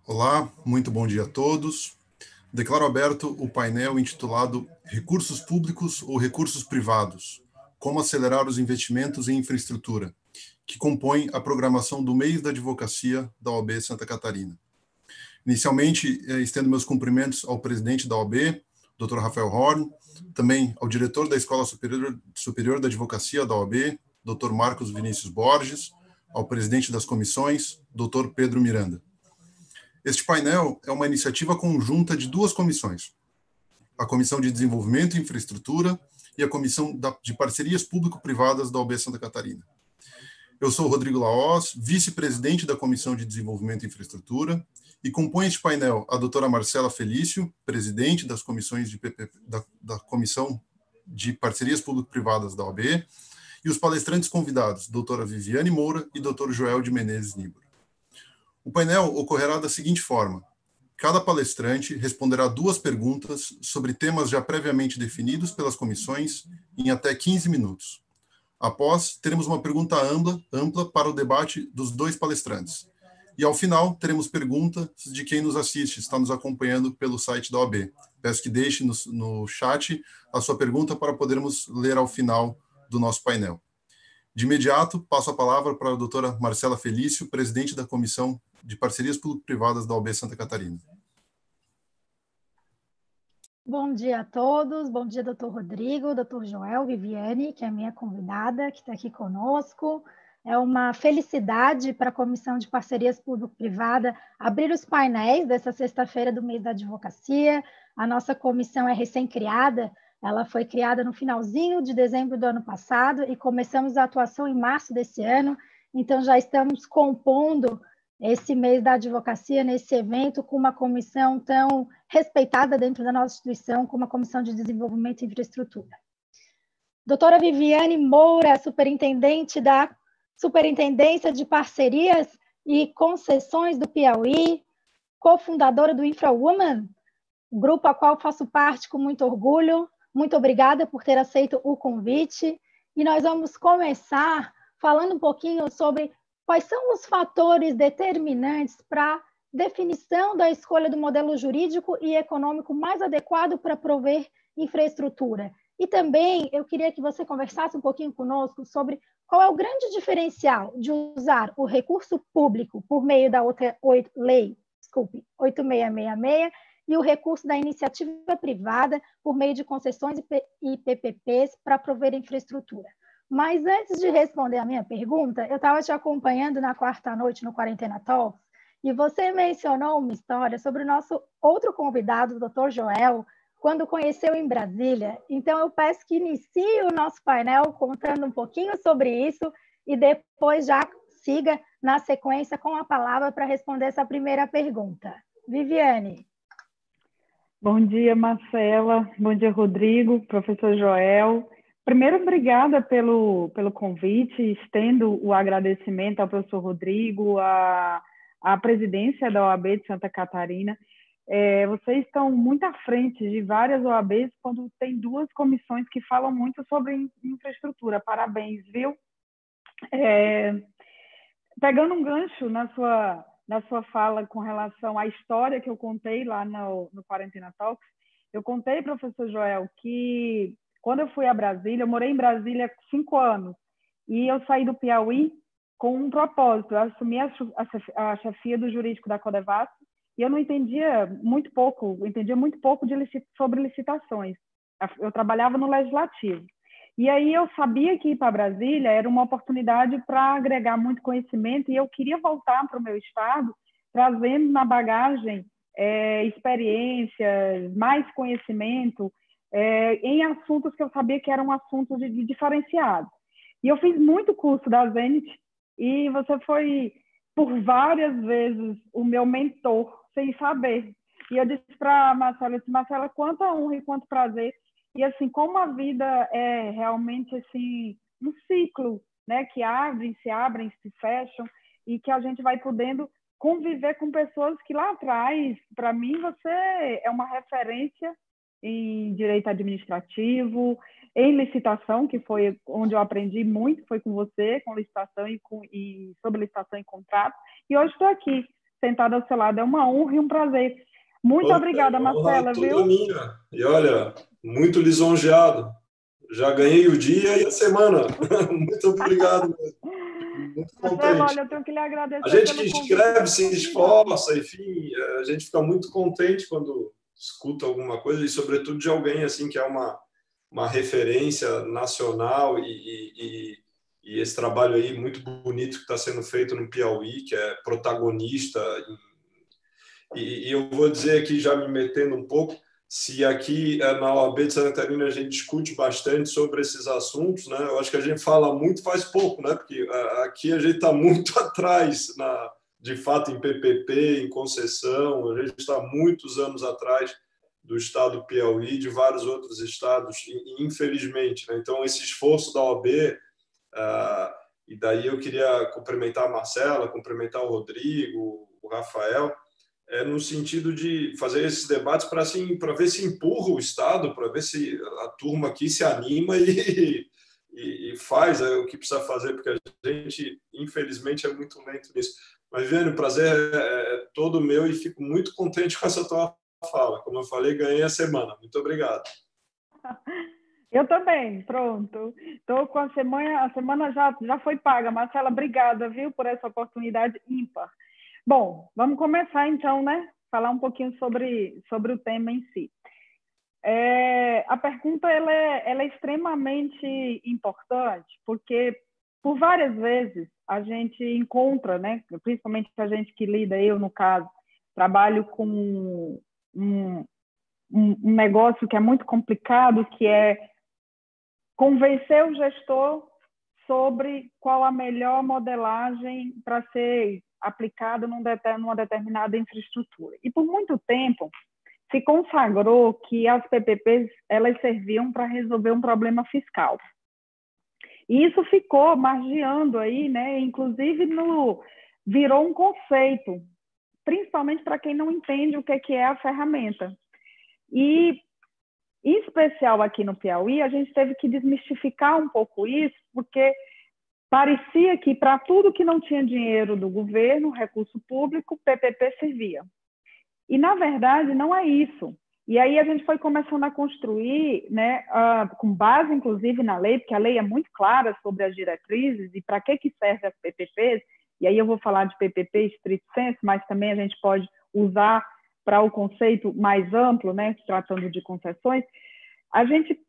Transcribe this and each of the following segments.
Olá, muito bom dia a todos. Declaro aberto o painel intitulado Recursos Públicos ou Recursos Privados? Como acelerar os investimentos em infraestrutura, que compõe a programação do mês da advocacia da OAB Santa Catarina. Inicialmente, estendo meus cumprimentos ao presidente da OAB, Dr. Rafael Horn, também ao diretor da Escola Superior da Advocacia da OAB, Dr. Marcos Vinícius Borges, ao presidente das comissões, Dr. Pedro Miranda. Este painel é uma iniciativa conjunta de duas comissões, a Comissão de Desenvolvimento e Infraestrutura e a Comissão de Parcerias Público-Privadas da OAB Santa Catarina. Eu sou Rodrigo Laós, vice-presidente da Comissão de Desenvolvimento e Infraestrutura, e compõe este painel a doutora Marcela Felício, presidente das comissões da Comissão de Parcerias Público-Privadas da OAB, e os palestrantes convidados, doutora Viviane Moura e doutor Joel de Menezes Nibor. O painel ocorrerá da seguinte forma: cada palestrante responderá 2 perguntas sobre temas já previamente definidos pelas comissões em até 15 minutos. Após, teremos uma pergunta ampla para o debate dos 2 palestrantes. E, ao final, teremos perguntas de quem nos assiste, está nos acompanhando pelo site da OAB. Peço que deixe no chat a sua pergunta para podermos ler ao final do nosso painel. De imediato, passo a palavra para a doutora Marcela Felício, presidente da Comissão de Parcerias Público-Privadas da OAB Santa Catarina. Bom dia a todos, bom dia, doutor Rodrigo, doutor Joel, Viviane, que é a minha convidada, que está aqui conosco. É uma felicidade para a Comissão de Parcerias Público-Privada abrir os painéis dessa sexta-feira do mês da advocacia. A nossa comissão é recém-criada, ela foi criada no finalzinho de dezembro do ano passado e começamos a atuação em março desse ano, então já estamos compondo esse mês da advocacia nesse evento com uma comissão tão respeitada dentro da nossa instituição como a Comissão de Desenvolvimento e Infraestrutura. Doutora Viviane Moura, superintendente da Superintendência de Parcerias e Concessões do Piauí, cofundadora do InfraWoman, grupo a qual faço parte com muito orgulho. Muito obrigada por ter aceito o convite. E nós vamos começar falando um pouquinho sobre quais são os fatores determinantes para a definição da escolha do modelo jurídico e econômico mais adequado para prover infraestrutura. E também eu queria que você conversasse um pouquinho conosco sobre qual é o grande diferencial de usar o recurso público por meio da Lei 8666 e o recurso da iniciativa privada por meio de concessões e PPPs para prover infraestrutura. Mas antes de responder a minha pergunta, eu estava te acompanhando na quarta noite no Quarentena Talks e você mencionou uma história sobre o nosso outro convidado, o Dr. Joel, quando conheceu em Brasília. Então, eu peço que inicie o nosso painel contando um pouquinho sobre isso e depois já siga na sequência com a palavra para responder essa primeira pergunta. Viviane. Bom dia, Marcela. Bom dia, Rodrigo, professor Joel. Primeiro, obrigada pelo convite. Estendo o agradecimento ao professor Rodrigo, à presidência da OAB de Santa Catarina. Vocês estão muito à frente de várias OABs quando tem 2 comissões que falam muito sobre infraestrutura. Parabéns, viu? Pegando um gancho na sua fala com relação à história que eu contei lá no Quarentena Talks, eu contei, professor Joel, que quando eu fui a Brasília, eu morei em Brasília há 5 anos, e eu saí do Piauí com um propósito. Eu assumi a chefia do jurídico da Codevasf, e eu não entendia muito pouco, sobre licitações. Eu trabalhava no Legislativo. E aí eu sabia que ir para Brasília era uma oportunidade para agregar muito conhecimento, e eu queria voltar para o meu estado, trazendo na bagagem experiências, mais conhecimento, em assuntos que eu sabia que eram assuntos de diferenciados. E eu fiz muito curso da Zenit, e você foi, por várias vezes, o meu mentor, sem saber. E eu disse para a Marcela, quanta honra e quanto prazer. E assim, como a vida é realmente assim, um ciclo, né, que se abrem, se fecham, e que a gente vai podendo conviver com pessoas que lá atrás, para mim, você é uma referência em direito administrativo, em licitação, que foi onde eu aprendi muito, foi com você, com licitação e sobre licitação e contrato. E hoje estou aqui, sentada ao seu lado. É uma honra e um prazer. Muito obrigada, Marcela, toda minha. E olha, muito lisonjeado. Já ganhei o dia e a semana. Muito obrigado. Muito Marcela, contente. olha, eu tenho que lhe agradecer A gente pelo que convite. escreve, se esforça, enfim, a gente fica muito contente quando escuta alguma coisa e, sobretudo, de alguém assim que é uma referência nacional e esse trabalho aí muito bonito que está sendo feito no Piauí, que é protagonista. E eu vou dizer aqui, já me metendo um pouco, se aqui na OAB de Santa Catarina a gente discute bastante sobre esses assuntos, né? Eu acho que a gente fala muito, faz pouco, né? Porque aqui a gente está muito atrás, de fato, em PPP, em concessão, a gente está muitos anos atrás do estado do Piauí, de vários outros estados, infelizmente, né? Então, esse esforço da OAB, e daí eu queria cumprimentar a Marcela, cumprimentar o Rodrigo, o Rafael, no sentido de fazer esses debates para assim, para ver se empurra o Estado, para ver se a turma aqui se anima e faz o que precisa fazer, porque a gente, infelizmente, é muito lento nisso. Mas, Viane, o prazer é todo meu e fico muito contente com essa tua fala. Como eu falei, ganhei a semana. Muito obrigado. Eu também, pronto. Estou com a semana já foi paga. Marcela, obrigada, viu, por essa oportunidade ímpar. Bom, vamos começar então, né? Falar um pouquinho sobre o tema em si. A pergunta ela é extremamente importante, porque por várias vezes a gente encontra, né? Principalmente a gente que lida, eu no caso, trabalho com um negócio que é muito complicado, que é convencer o gestor sobre qual a melhor modelagem para ser aplicada numa determinada infraestrutura. E por muito tempo se consagrou que as PPPs elas serviam para resolver um problema fiscal. E isso ficou margeando aí, né? Inclusive virou um conceito, principalmente para quem não entende o que é a ferramenta. E em especial aqui no Piauí, a gente teve que desmistificar um pouco isso, porque parecia que para tudo que não tinha dinheiro do governo, recurso público, PPP servia. E, na verdade, não é isso. E aí a gente foi começando a construir, né, com base, inclusive, na lei, porque a lei é muito clara sobre as diretrizes e para que servem as PPPs, e aí eu vou falar de PPP estrito sensu, mas também a gente pode usar para o conceito mais amplo, né, tratando de concessões, a gente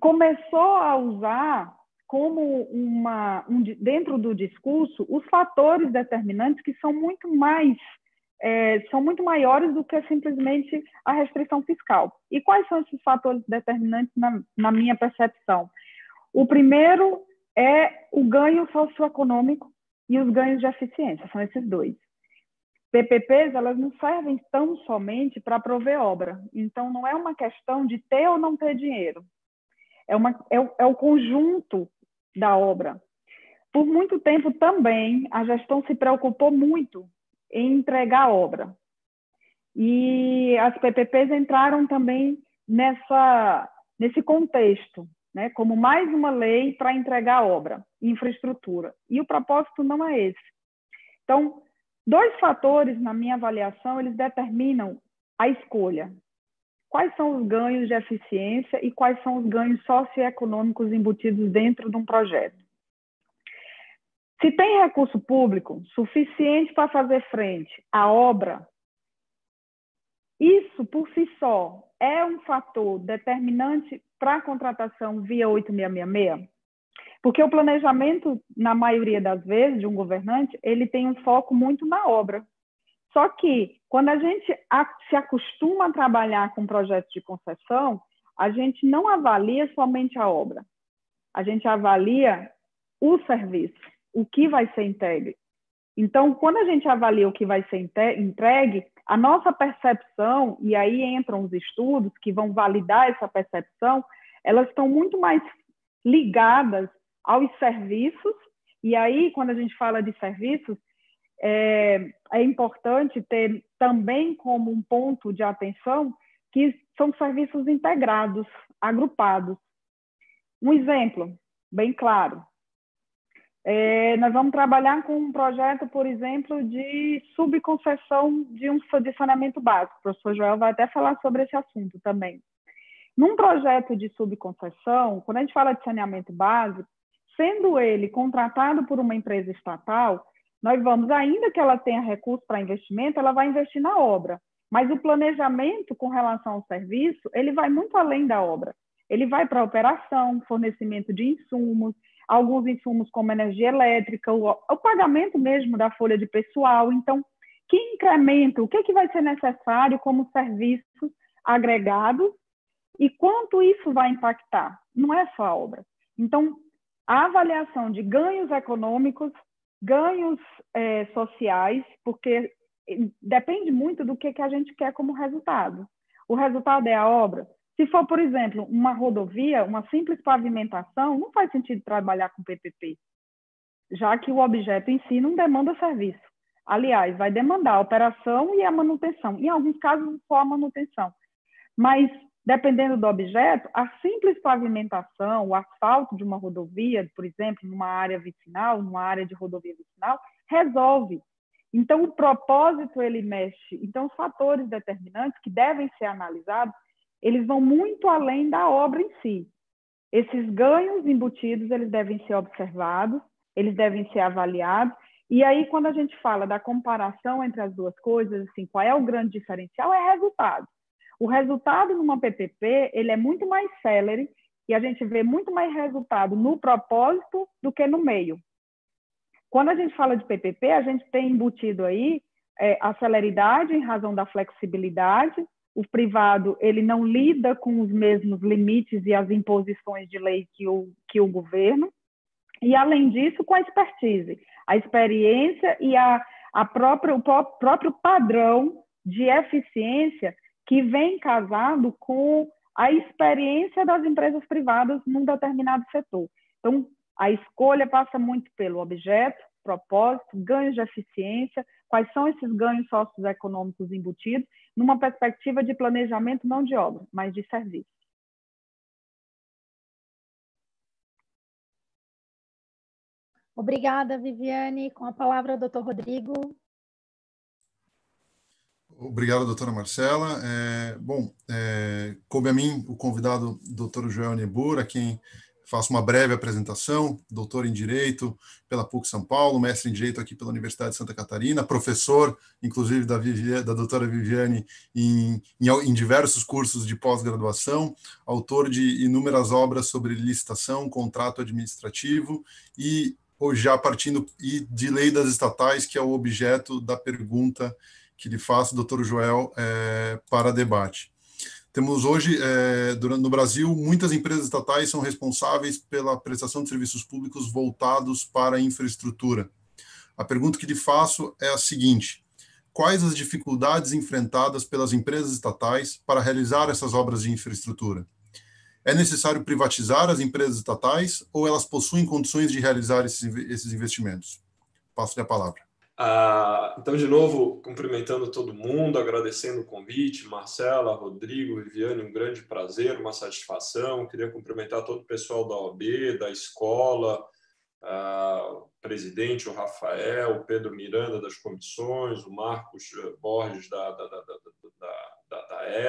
começou a usar como dentro do discurso os fatores determinantes que são muito maiores do que simplesmente a restrição fiscal. E quais são esses fatores determinantes na minha percepção? O primeiro é o ganho socioeconômico e os ganhos de eficiência, são esses dois. PPPs, elas não servem tão somente para prover obra, então não é uma questão de ter ou não ter dinheiro, é o conjunto da obra. Por muito tempo também, a gestão se preocupou muito em entregar a obra. E as PPPs entraram também nesse contexto, né, como mais uma lei para entregar a obra, infraestrutura. E o propósito não é esse. Então, dois fatores, na minha avaliação, eles determinam a escolha. Quais são os ganhos de eficiência e quais são os ganhos socioeconômicos embutidos dentro de um projeto. Se tem recurso público suficiente para fazer frente à obra, isso por si só é um fator determinante para a contratação via 8666? Porque o planejamento, na maioria das vezes, de um governante, ele tem um foco muito na obra. Só que, quando a gente se acostuma a trabalhar com projetos de concessão, a gente não avalia somente a obra. A gente avalia o serviço, o que vai ser entregue. Então, quando a gente avalia o que vai ser entregue, a nossa percepção, e aí entram os estudos que vão validar essa percepção, elas estão muito mais ligadas aos serviços, e aí, quando a gente fala de serviços, é importante ter também como um ponto de atenção que são serviços integrados, agrupados. Um exemplo bem claro. Nós vamos trabalhar com um projeto, por exemplo, de subconcessão de saneamento básico. O professor Joel vai até falar sobre esse assunto também. Num projeto de subconcessão, quando a gente fala de saneamento básico, sendo ele contratado por uma empresa estatal, nós vamos, ainda que ela tenha recurso para investimento, ela vai investir na obra. Mas o planejamento com relação ao serviço, ele vai muito além da obra. Ele vai para a operação, fornecimento de insumos, alguns insumos como energia elétrica, o pagamento mesmo da folha de pessoal. Então, que incremento, o que vai ser necessário como serviços agregados e quanto isso vai impactar? Não é só a obra. Então, a avaliação de ganhos econômicos, ganhos sociais, porque depende muito do que a gente quer como resultado. O resultado é a obra. Se for, por exemplo, uma rodovia, uma simples pavimentação, não faz sentido trabalhar com PPP, já que o objeto em si não demanda serviço. Aliás, vai demandar a operação e a manutenção. Em alguns casos, só a manutenção. Mas, dependendo do objeto, a simples pavimentação, o asfalto de uma rodovia, por exemplo, numa área vicinal, numa área de rodovia vicinal, resolve. Então, o propósito, ele mexe. Então, os fatores determinantes que devem ser analisados, eles vão muito além da obra em si. Esses ganhos embutidos, eles devem ser observados, eles devem ser avaliados. E aí, quando a gente fala da comparação entre as duas coisas, assim, qual é o grande diferencial? É resultado. O resultado numa PPP, ele é muito mais célere e a gente vê muito mais resultado no propósito do que no meio. Quando a gente fala de PPP, a gente tem embutido aí a celeridade em razão da flexibilidade. O privado, ele não lida com os mesmos limites e as imposições de lei que o governo. E, além disso, com a expertise, a experiência e o próprio padrão de eficiência que vem casado com a experiência das empresas privadas num determinado setor. Então, a escolha passa muito pelo objeto, propósito, ganhos de eficiência, quais são esses ganhos socioeconômicos embutidos, numa perspectiva de planejamento não de obra, mas de serviço. Obrigada, Viviane. Com a palavra, o doutor Rodrigo. Obrigado, doutora Marcela. Coube a mim o convidado, doutor Joel Niebuhr, a quem faço uma breve apresentação, doutor em Direito pela PUC São Paulo, mestre em Direito aqui pela Universidade de Santa Catarina, professor, inclusive, da doutora Viviane em diversos cursos de pós-graduação, autor de inúmeras obras sobre licitação, contrato administrativo e, já partindo, de lei das estatais, que é o objeto da pergunta que lhe faço, doutor Joel, para debate. Temos hoje, no Brasil, muitas empresas estatais são responsáveis pela prestação de serviços públicos voltados para a infraestrutura. A pergunta que lhe faço é a seguinte: quais as dificuldades enfrentadas pelas empresas estatais para realizar essas obras de infraestrutura? É necessário privatizar as empresas estatais ou elas possuem condições de realizar esses investimentos? Passo-lhe a palavra. Então, de novo, cumprimentando todo mundo, agradecendo o convite, Marcela, Rodrigo, Viviane, um grande prazer, uma satisfação. Queria cumprimentar todo o pessoal da OAB, da escola, o presidente, o Rafael, o Pedro Miranda, das comissões, o Marcos Borges, da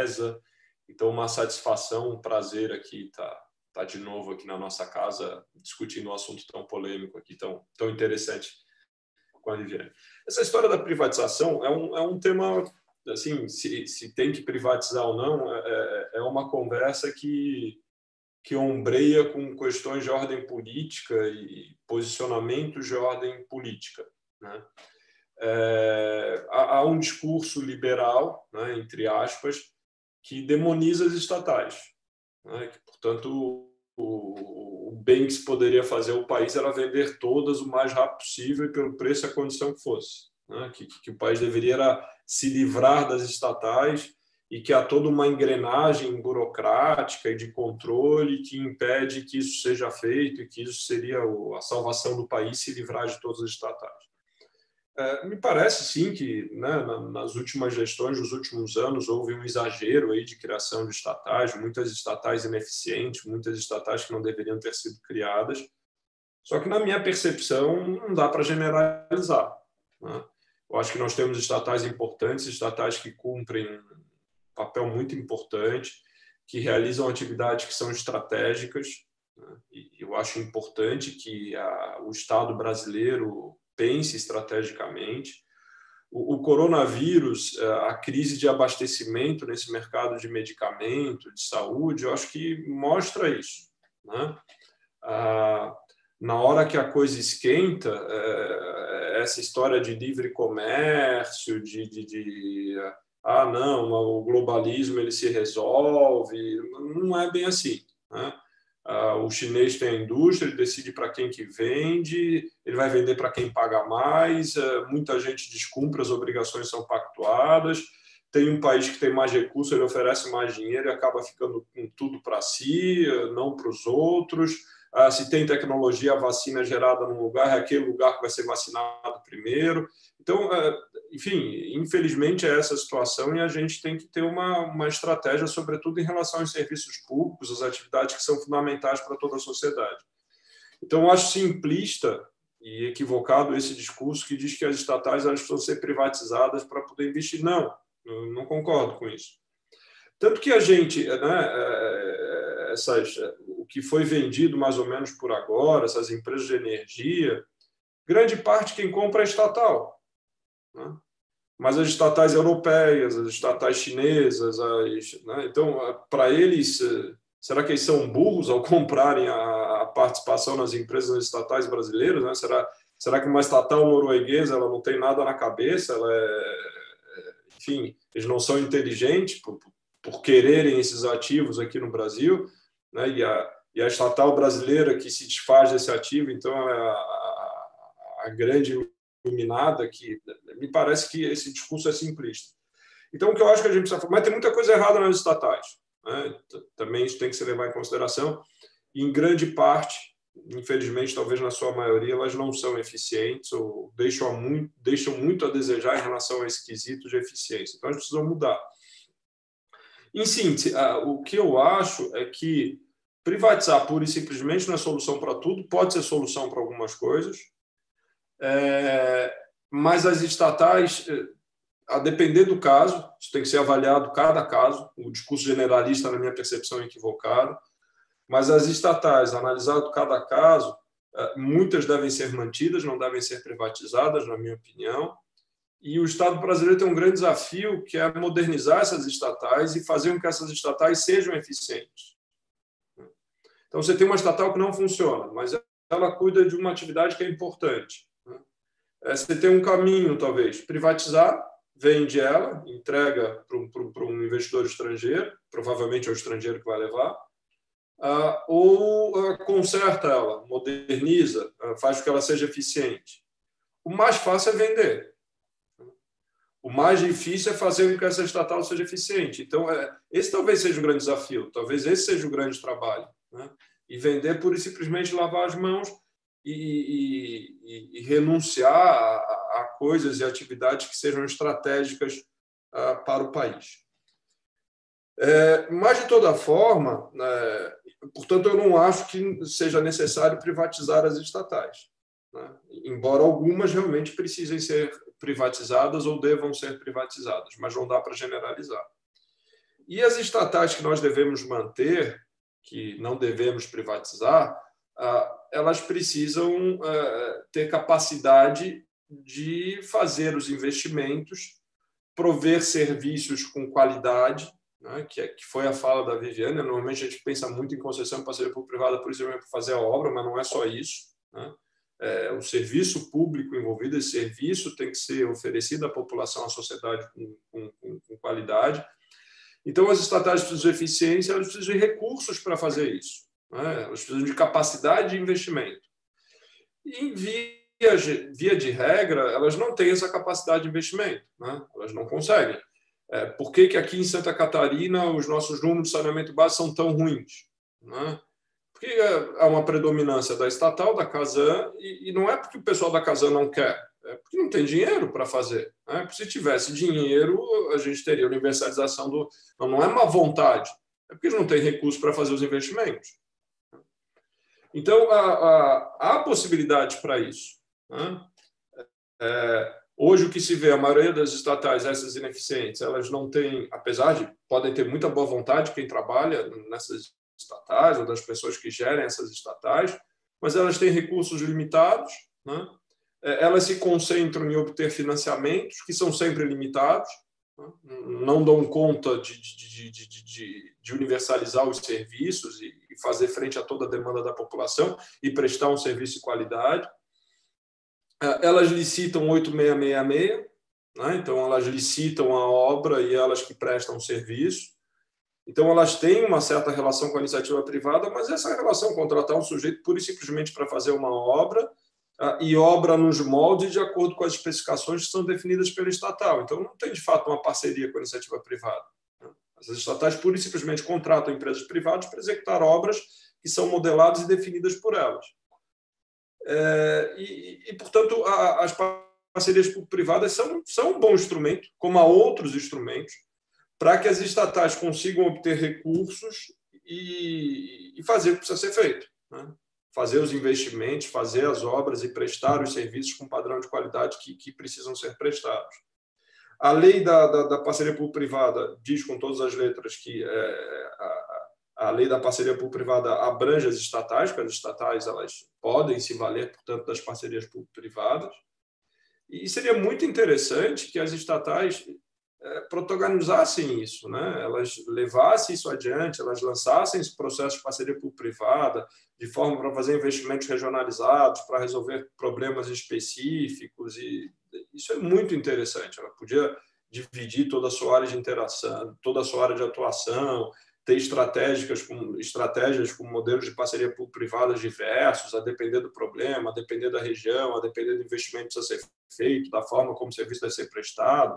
ESA. Então, uma satisfação, um prazer aqui estar de novo aqui na nossa casa, discutindo um assunto tão polêmico aqui, tão interessante com a Viviane. Essa história da privatização é um tema, assim, se tem que privatizar ou não, é uma conversa que ombreia com questões de ordem política e posicionamentos de ordem política, né? Há um discurso liberal, né, entre aspas, que demoniza as estatais, né, que, portanto, o bem que se poderia fazer ao país era vender todas o mais rápido possível e pelo preço e a condição que fosse, né? Que o país deveria se livrar das estatais e que há toda uma engrenagem burocrática e de controle que impede que isso seja feito e que isso seria a salvação do país, se livrar de todas as estatais. Me parece, sim, que, né, nas últimas gestões, nos últimos anos, houve um exagero aí de criação de estatais, muitas estatais ineficientes, muitas estatais que não deveriam ter sido criadas. Só que, na minha percepção, não dá para generalizar, né? Eu acho que nós temos estatais importantes, estatais que cumprem um papel muito importante, que realizam atividades que são estratégicas, né? E eu acho importante que o Estado brasileiro pense estrategicamente. O coronavírus, a crise de abastecimento nesse mercado de medicamento, de saúde, eu acho que mostra isso, né? Na hora que a coisa esquenta, essa história de livre comércio, não, o globalismo ele se resolve, não é bem assim, né? O chinês tem a indústria, ele decide para quem que vende, ele vai vender para quem paga mais, muita gente descumpre, as obrigações são pactuadas, tem um país que tem mais recursos, ele oferece mais dinheiro e acaba ficando com tudo para si, não para os outros. Se tem tecnologia, a vacina é gerada num lugar, é aquele lugar que vai ser vacinado primeiro. Então, enfim, infelizmente é essa a situação e a gente tem que ter uma estratégia, sobretudo em relação aos serviços públicos, as atividades que são fundamentais para toda a sociedade. Então, eu acho simplista e equivocado esse discurso que diz que as estatais elas precisam ser privatizadas para poder investir. Não, eu não concordo com isso. Tanto que a gente, né, o que foi vendido mais ou menos por agora, essas empresas de energia, grande parte quem compra é estatal, né? Mas as estatais europeias, as estatais chinesas, né? Então, para eles, será que eles são burros ao comprarem a participação nas empresas estatais brasileiras, né? Será que uma estatal norueguesa ela não tem nada na cabeça? Enfim, eles não são inteligentes por quererem esses ativos aqui no Brasil, né? E a estatal brasileira que se desfaz desse ativo, então, é a grande iluminada, que me parece que esse discurso é simplista. Então, o que eu acho que a gente precisa fazer, mas tem muita coisa errada nas estatais, né? Também isso tem que ser levado em consideração, e em grande parte, infelizmente, talvez na sua maioria, elas não são eficientes ou deixam muito a desejar em relação a esse quesito de eficiência. Então, a gente precisa mudar. Em síntese, o que eu acho é que privatizar pura e simplesmente não é solução para tudo, pode ser solução para algumas coisas, mas as estatais, a depender do caso, isso tem que ser avaliado cada caso, o discurso generalista, na minha percepção, é equivocado, mas as estatais, analisado cada caso, muitas devem ser mantidas, não devem ser privatizadas, na minha opinião, e o Estado brasileiro tem um grande desafio, que é modernizar essas estatais e fazer com que essas estatais sejam eficientes. Então, você tem uma estatal que não funciona, mas ela cuida de uma atividade que é importante. Você tem um caminho, talvez, privatizar, vende ela, entrega para um investidor estrangeiro, provavelmente é o estrangeiro que vai levar, ou conserta ela, moderniza, faz com que ela seja eficiente. O mais fácil é vender. O mais difícil é fazer com que essa estatal seja eficiente. Então, esse talvez seja o grande desafio, talvez esse seja o grande trabalho, né? E vender pura e simplesmente lavar as mãos e renunciar a coisas e atividades que sejam estratégicas para o país. Mas, de toda forma, portanto, eu não acho que seja necessário privatizar as estatais, né? Embora algumas realmente precisem ser privatizadas ou devam ser privatizadas, mas não dá para generalizar. E as estatais que nós devemos manter, que não devemos privatizar, elas precisam ter capacidade de fazer os investimentos, prover serviços com qualidade, né, que foi a fala da Viviane. Normalmente a gente pensa muito em concessão de parceria público-privada, por exemplo, para fazer a obra, mas não é só isso, né? O serviço público envolvido, esse serviço tem que ser oferecido à população, à sociedade com qualidade. Então, as estatais precisam de eficiência, elas precisam de recursos para fazer isso, né? Elas precisam de capacidade de investimento. E, em via de regra, elas não têm essa capacidade de investimento, né? Elas não conseguem. Por que aqui em Santa Catarina os nossos números de saneamento básico são tão ruins, né? Porque há uma predominância da estatal, da Casan, e não é porque o pessoal da Casan não quer, é porque não tem dinheiro para fazer, né? Porque se tivesse dinheiro, a gente teria universalização do... Não é uma vontade, é porque eles não têm recursos para fazer os investimentos. Então, há possibilidades para isso, né? Hoje, o que se vê, a maioria das estatais, essas ineficientes, elas não têm, apesar de podem ter muita boa vontade quem trabalha nessas estatais ou das pessoas que gerem essas estatais, mas elas têm recursos limitados, né? Elas se concentram em obter financiamentos que são sempre limitados, né? Não dão conta de universalizar os serviços e fazer frente a toda a demanda da população e prestar um serviço de qualidade. Elas licitam 8666, né? Então elas licitam a obra e elas que prestam o serviço. Então elas têm uma certa relação com a iniciativa privada, mas essa relação, contratar um sujeito pura e simplesmente para fazer uma obra, e obra nos moldes de acordo com as especificações que são definidas pela estatal. Então não tem de fato uma parceria com a iniciativa privada. As estatais pura e simplesmente contratam empresas privadas para executar obras que são modeladas e definidas por elas. Portanto, as parcerias público-privadas são um bom instrumento, como há outros instrumentos, para que as estatais consigam obter recursos e fazer o que precisa ser feito, né? Fazer os investimentos, fazer as obras e prestar os serviços com padrão de qualidade que precisam ser prestados. A lei da parceria público-privada diz com todas as letras que a lei da parceria público-privada abrange as estatais, porque as estatais elas podem se valer, portanto, das parcerias público-privadas. E seria muito interessante que as estatais protagonizassem isso, né? Elas levassem isso adiante, elas lançassem esse processo de parceria público-privada de forma para fazer investimentos regionalizados, para resolver problemas específicos. E isso é muito interessante. Ela podia dividir toda a sua área de interação, toda a sua área de atuação, ter estratégias com modelos de parceria público-privadas diversos, a depender do problema, a depender da região, a depender do investimento que precisa ser feito, da forma como o serviço deve ser prestado.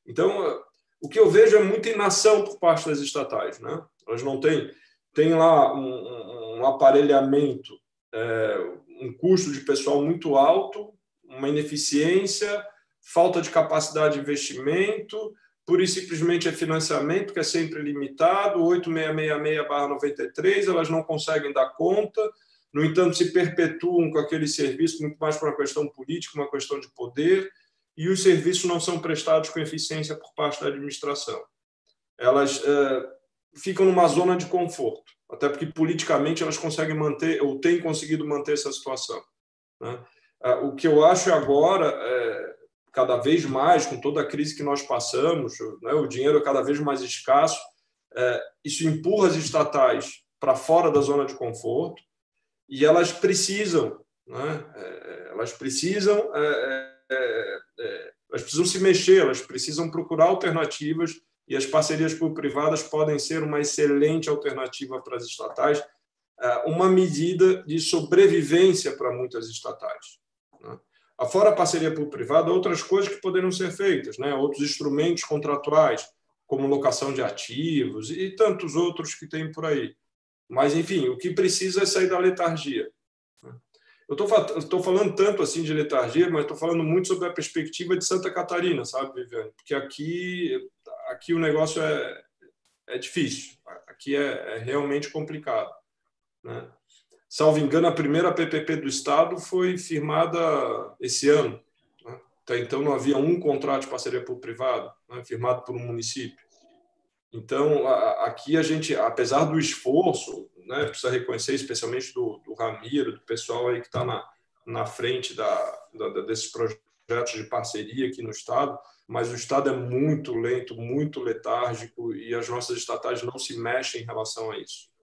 Então, o que eu vejo é muita inação por parte das estatais, né? Elas não têm lá um aparelhamento, um custo de pessoal muito alto, uma ineficiência, falta de capacidade de investimento, pura e simplesmente é financiamento, que é sempre limitado, 8666/93, elas não conseguem dar conta, no entanto, se perpetuam com aquele serviço muito mais por uma questão política, uma questão de poder, e os serviços não são prestados com eficiência por parte da administração. Elas ficam numa zona de conforto, até porque politicamente elas conseguem manter, ou têm conseguido manter essa situação, né? O que eu acho agora cada vez mais, com toda a crise que nós passamos, né, o dinheiro é cada vez mais escasso, isso empurra as estatais para fora da zona de conforto e elas precisam, né, elas precisam se mexer, elas precisam procurar alternativas e as parcerias público-privadas podem ser uma excelente alternativa para as estatais, uma medida de sobrevivência para muitas estatais, né? Fora a parceria público-privada, outras coisas que poderiam ser feitas, né? Outros instrumentos contratuais, como locação de ativos e tantos outros que tem por aí. Mas, enfim, o que precisa é sair da letargia. Eu estou falando tanto assim de letargia, mas estou falando muito sobre a perspectiva de Santa Catarina, sabe, Viviane? Porque aqui o negócio é difícil, aqui é realmente complicado, né? Salvo engano, a primeira PPP do Estado foi firmada esse ano, né? Até então não havia um contrato de parceria público-privada, né, firmado por um município. Então, aqui a gente, apesar do esforço, né, precisa reconhecer, especialmente do Ramiro, do pessoal aí que está na frente desses projetos de parceria aqui no Estado, mas o Estado é muito lento, muito letárgico e as nossas estatais não se mexem em relação a isso.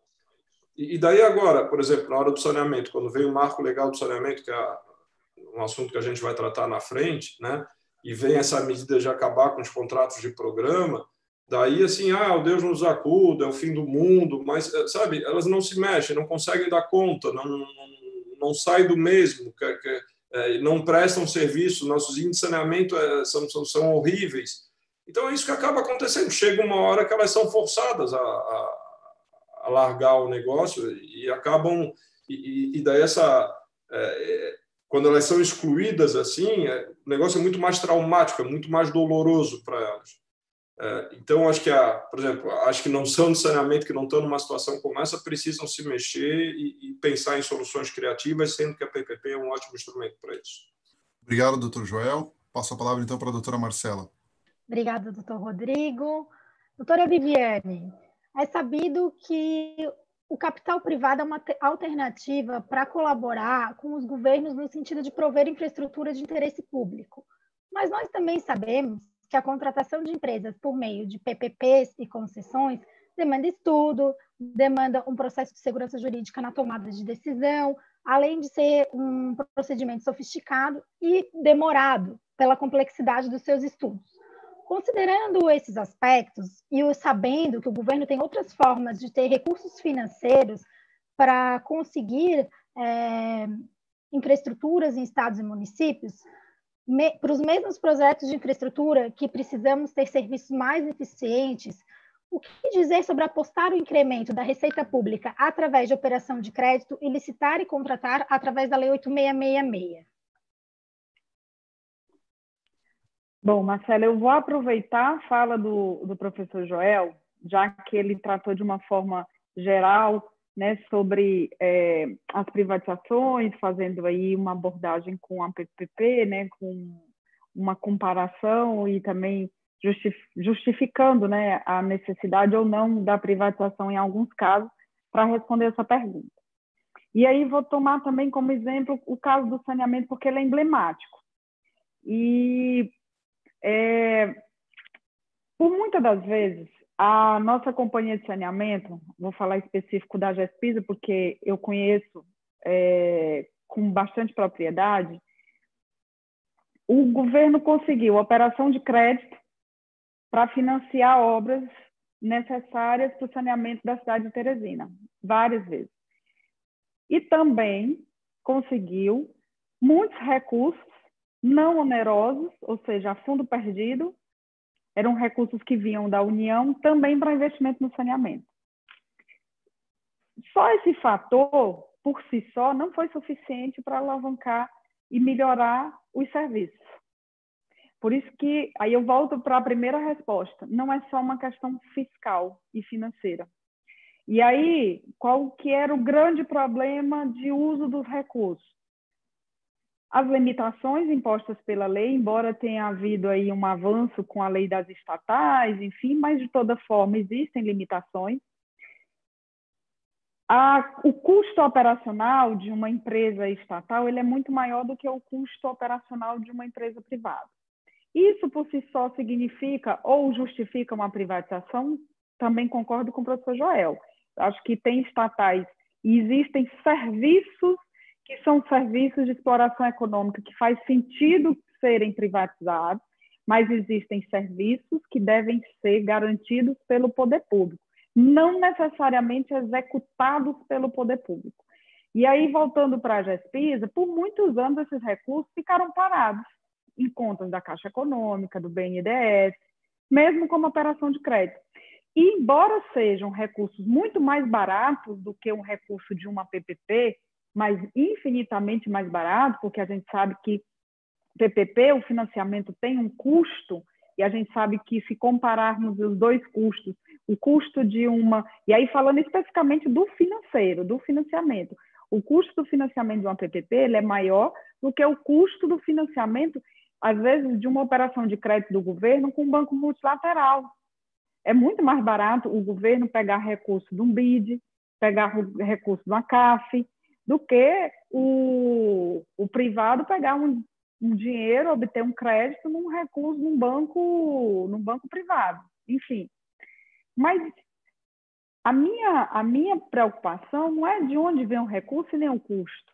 E daí agora, por exemplo, na hora do saneamento, quando vem o marco legal do saneamento, que é um assunto que a gente vai tratar na frente, né, e vem essa medida de acabar com os contratos de programa, daí assim, o Deus nos acuda, é o fim do mundo, mas, sabe, elas não se mexem, não conseguem dar conta, não saem do mesmo, não prestam serviço, nossos índices de saneamento são horríveis. Então é isso que acaba acontecendo, chega uma hora que elas são forçadas a largar o negócio e acabam, e daí quando elas são excluídas assim, o negócio é muito mais traumático, é muito mais doloroso para elas. Então, acho que, por exemplo, acho que não são de saneamento que não estão numa situação como essa, precisam se mexer e pensar em soluções criativas, sendo que a PPP é um ótimo instrumento para isso. Obrigado, doutor Joel. Passo a palavra, então, para a doutora Marcela. Obrigada, doutor Rodrigo. Doutora Viviane, é sabido que o capital privado é uma alternativa para colaborar com os governos no sentido de prover infraestrutura de interesse público. Mas nós também sabemos que a contratação de empresas por meio de PPPs e concessões demanda estudo, demanda um processo de segurança jurídica na tomada de decisão, além de ser um procedimento sofisticado e demorado pela complexidade dos seus estudos. Considerando esses aspectos e sabendo que o governo tem outras formas de ter recursos financeiros para conseguir infraestruturas em estados e municípios, para os mesmos projetos de infraestrutura que precisamos ter serviços mais eficientes, o que dizer sobre apostar o incremento da receita pública através de operação de crédito e licitar e contratar através da Lei 8666? Bom, Marcela, eu vou aproveitar a fala do professor Joel, já que ele tratou de uma forma geral, né, sobre as privatizações, fazendo aí uma abordagem com a PPP, né, com uma comparação e também justificando, né, a necessidade ou não da privatização em alguns casos, para responder essa pergunta. E aí vou tomar também como exemplo o caso do saneamento, porque ele é emblemático. E por muitas das vezes, a nossa companhia de saneamento, vou falar específico da GESPISA, porque eu conheço com bastante propriedade, o governo conseguiu operação de crédito para financiar obras necessárias para o saneamento da cidade de Teresina, várias vezes. E também conseguiu muitos recursos não onerosos, ou seja, a fundo perdido, eram recursos que vinham da União também para investimento no saneamento. Só esse fator, por si só, não foi suficiente para alavancar e melhorar os serviços. Por isso que, aí eu volto para a primeira resposta, não é só uma questão fiscal e financeira. E aí, qual que era o grande problema de uso dos recursos? As limitações impostas pela lei, embora tenha havido aí um avanço com a lei das estatais, enfim, mas de toda forma existem limitações. O custo operacional de uma empresa estatal ele é muito maior do que o custo operacional de uma empresa privada. Isso por si só significa ou justifica uma privatização? Também concordo com o professor Joel. Acho que tem estatais e existem serviços que são serviços de exploração econômica que faz sentido serem privatizados, mas existem serviços que devem ser garantidos pelo poder público, não necessariamente executados pelo poder público. E aí, voltando para a GESPISA, por muitos anos esses recursos ficaram parados em contas da Caixa Econômica, do BNDES, mesmo como operação de crédito. E, embora sejam recursos muito mais baratos do que um recurso de uma PPP, mas infinitamente mais barato, porque a gente sabe que PPP, o financiamento tem um custo, e a gente sabe que se compararmos os dois custos, o custo de uma... E aí falando especificamente do financeiro, do financiamento, o custo do financiamento de uma PPP ele é maior do que o custo do financiamento, às vezes, de uma operação de crédito do governo com um banco multilateral. É muito mais barato o governo pegar recurso de um BID, pegar recurso de uma CAF, do que o privado pegar um dinheiro, obter um crédito num recurso num banco privado. Enfim. Mas a minha preocupação não é de onde vem o recurso e nem o custo.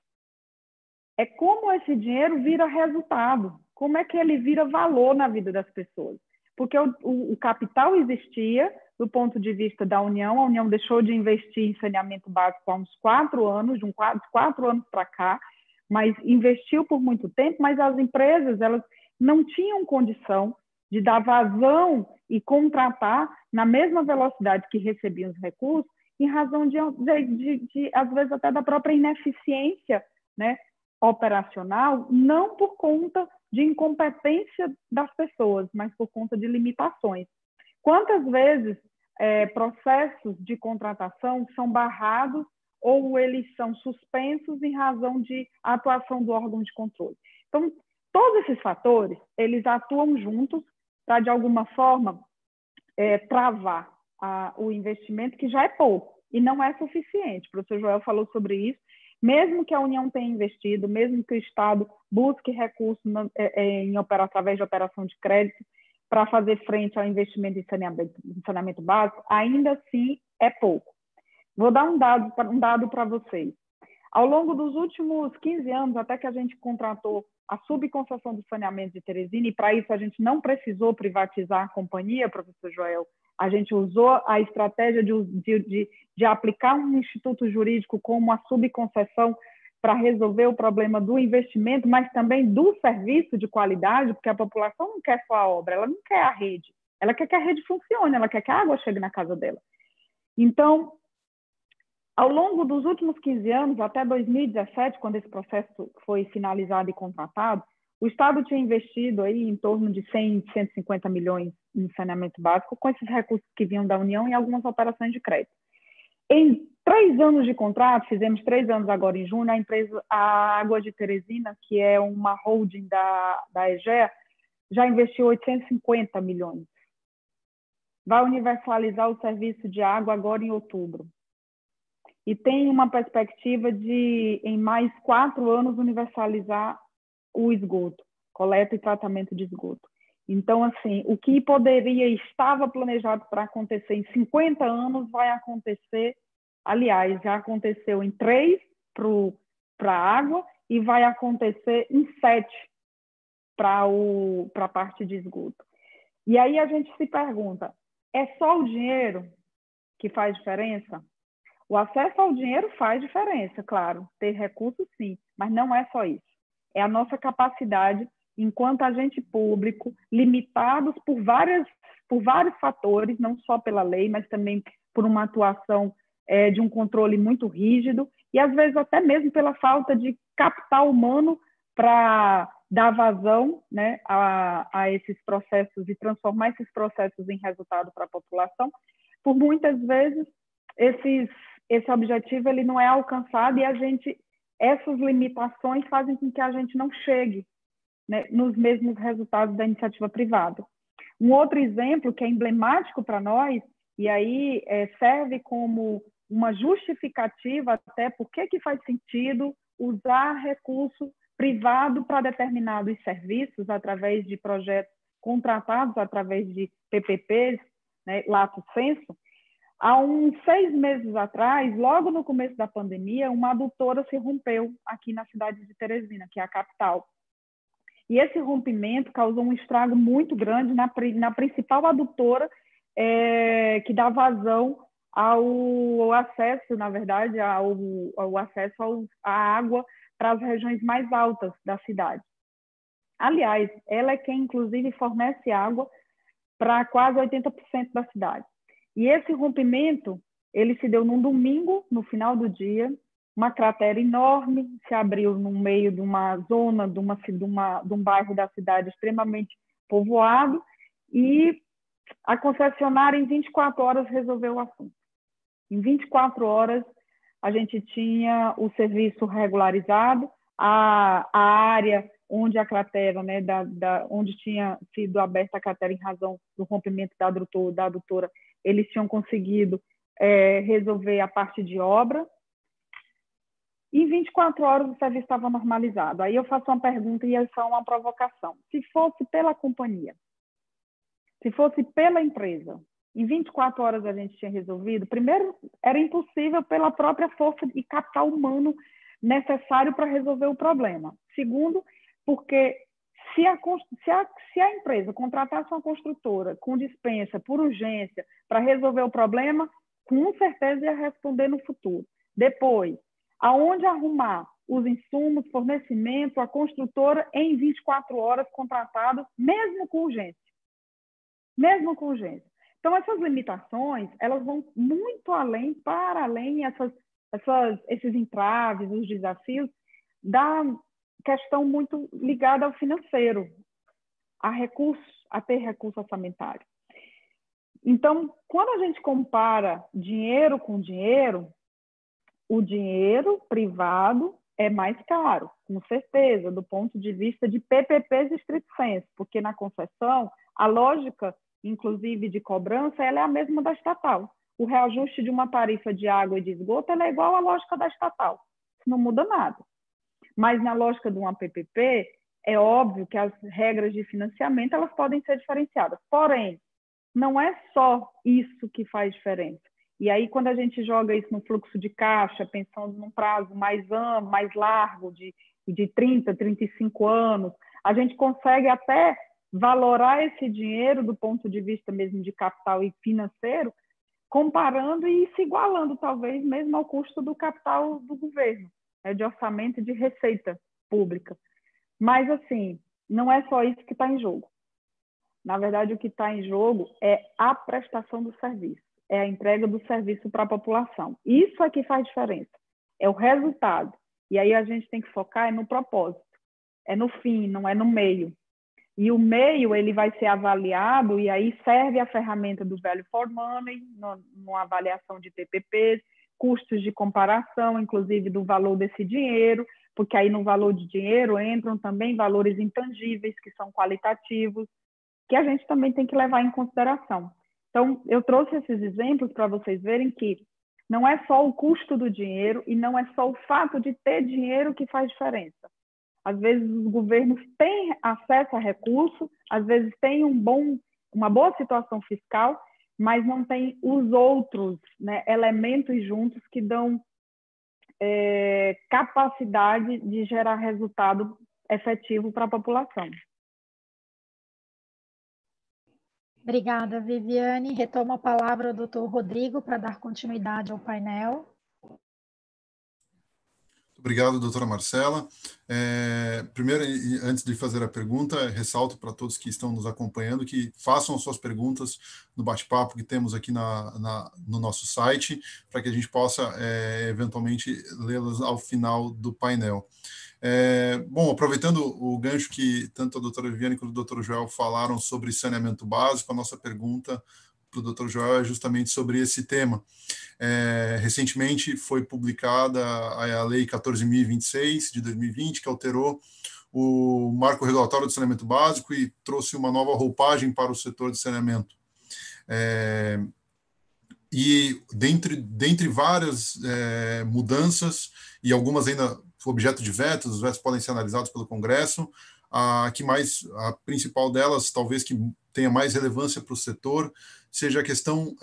É como esse dinheiro vira resultado, como é que ele vira valor na vida das pessoas. Porque o capital existia do ponto de vista da União, a União deixou de investir em saneamento básico há uns 4 anos, de uns 4 anos para cá, mas investiu por muito tempo, mas as empresas elas não tinham condição de dar vazão e contratar na mesma velocidade que recebiam os recursos, em razão de às vezes, até da própria ineficiência, né, operacional, não por conta de incompetência das pessoas, mas por conta de limitações. Quantas vezes processos de contratação são barrados ou eles são suspensos em razão de atuação do órgão de controle? Então, todos esses fatores, eles atuam juntos para, de alguma forma, travar o investimento, que já é pouco e não é suficiente. O professor Joel falou sobre isso. Mesmo que a União tenha investido, mesmo que o Estado busque recursos através de operação de crédito para fazer frente ao investimento em saneamento básico, ainda assim é pouco. Vou dar um dado para vocês. Ao longo dos últimos 15 anos, até que a gente contratou a subconcessão do saneamento de Teresina, e para isso a gente não precisou privatizar a companhia, professor Joel, a gente usou a estratégia de aplicar um instituto jurídico como a subconcessão para resolver o problema do investimento, mas também do serviço de qualidade, porque a população não quer só a obra, ela não quer a rede, ela quer que a rede funcione, ela quer que a água chegue na casa dela. Então, ao longo dos últimos 15 anos, até 2017, quando esse processo foi finalizado e contratado, o Estado tinha investido aí em torno de 100, 150 milhões em saneamento básico, com esses recursos que vinham da União e algumas operações de crédito. Em 3 anos de contrato, fizemos 3 anos agora em junho, a Água de Teresina, que é uma holding da EGEA, já investiu 850 milhões. Vai universalizar o serviço de água agora em outubro. E tem uma perspectiva de, em mais 4 anos, universalizar o esgoto, coleta e tratamento de esgoto. Então, assim, o que estava planejado para acontecer em 50 anos vai acontecer, aliás, já aconteceu em 3 para a água e vai acontecer em 7 para a parte de esgoto. E aí a gente se pergunta, é só o dinheiro que faz diferença? O acesso ao dinheiro faz diferença, claro, ter recursos sim, mas não é só isso. É a nossa capacidade, enquanto agente público, limitados por vários fatores, não só pela lei, mas também por uma atuação de um controle muito rígido, e às vezes até mesmo pela falta de capital humano para dar vazão, né, a esses processos e transformar esses processos em resultado para a população. Por muitas vezes, esse objetivo ele não é alcançado e essas limitações fazem com que a gente não chegue, né, nos mesmos resultados da iniciativa privada. Um outro exemplo que é emblemático para nós, e aí serve como uma justificativa até por que faz sentido usar recurso privado para determinados serviços através de projetos contratados através de PPPs, né, lato sensu. Há uns 6 meses atrás, logo no começo da pandemia, uma adutora se rompeu aqui na cidade de Teresina, que é a capital. E esse rompimento causou um estrago muito grande na principal adutora que dá vazão ao acesso, na verdade, ao acesso à água para as regiões mais altas da cidade. Aliás, ela é quem, inclusive, fornece água para quase 80% da cidade. E esse rompimento, ele se deu num domingo, no final do dia, uma cratera enorme se abriu no meio de uma zona, de um bairro da cidade extremamente povoado, e a concessionária, em 24 horas, resolveu o assunto. Em 24 horas, a gente tinha o serviço regularizado, a área onde a cratera, né, onde tinha sido aberta a cratera em razão do rompimento da adutora, eles tinham conseguido resolver a parte de obra. Em 24 horas, o serviço estava normalizado. Aí eu faço uma pergunta e é só uma provocação. Se fosse pela companhia, se fosse pela empresa, em 24 horas a gente tinha resolvido? Primeiro, era impossível pela própria força e capital humano necessário para resolver o problema. Segundo, porque se a empresa contratasse uma construtora com dispensa por urgência para resolver o problema, com certeza ia responder no futuro. Depois, aonde arrumar os insumos, fornecimento, a construtora em 24 horas contratado, mesmo com urgência. Mesmo com urgência. Então, essas limitações, elas vão muito além, para além, esses entraves, os desafios, da questão muito ligada ao financeiro, a ter recurso orçamentário. Então, quando a gente compara dinheiro com dinheiro, o dinheiro privado é mais caro, com certeza, do ponto de vista de PPPs estrito sensu, porque na concessão, a lógica, inclusive, de cobrança, ela é a mesma da estatal. O reajuste de uma tarifa de água e de esgoto ela é igual à lógica da estatal. Isso não muda nada. Mas na lógica de uma PPP, é óbvio que as regras de financiamento elas podem ser diferenciadas. Porém, não é só isso que faz diferença. E aí, quando a gente joga isso no fluxo de caixa, pensando num prazo mais largo, de 30, 35 anos, a gente consegue até valorar esse dinheiro do ponto de vista mesmo de capital e financeiro, comparando e se igualando, talvez, mesmo ao custo do capital do governo, de orçamento e de receita pública. Mas, assim, não é só isso que está em jogo. Na verdade, o que está em jogo é a prestação do serviço, é a entrega do serviço para a população. Isso é que faz diferença, é o resultado. E aí a gente tem que focar no propósito, é no fim, não é no meio. E o meio ele vai ser avaliado, e aí serve a ferramenta do Value for Money, numa avaliação de PPPs, custos de comparação, inclusive do valor desse dinheiro, porque aí no valor de dinheiro entram também valores intangíveis, que são qualitativos, que a gente também tem que levar em consideração. Então, eu trouxe esses exemplos para vocês verem que não é só o custo do dinheiro e não é só o fato de ter dinheiro que faz diferença. Às vezes, os governos têm acesso a recursos, às vezes têm uma boa situação fiscal, mas não tem os outros, né, elementos juntos que dão capacidade de gerar resultado efetivo para a população. Obrigada, Viviane. Retoma a palavra o doutor Rodrigo para dar continuidade ao painel. Obrigado, doutora Marcela. Primeiro, antes de fazer a pergunta, ressalto para todos que estão nos acompanhando que façam suas perguntas no bate-papo que temos aqui no nosso site, para que a gente possa, eventualmente, lê-las ao final do painel. Bom, aproveitando o gancho que tanto a doutora Viviane quanto o doutor Joel falaram sobre saneamento básico, a nossa pergunta para o doutor Joel é justamente sobre esse tema. Recentemente foi publicada a Lei 14.026 de 2020, que alterou o marco regulatório do saneamento básico e trouxe uma nova roupagem para o setor de saneamento. E dentre várias mudanças, e algumas ainda objeto de vetos, os vetos podem ser analisados pelo Congresso, a principal delas, talvez que tenha mais relevância para o setor, seja a questão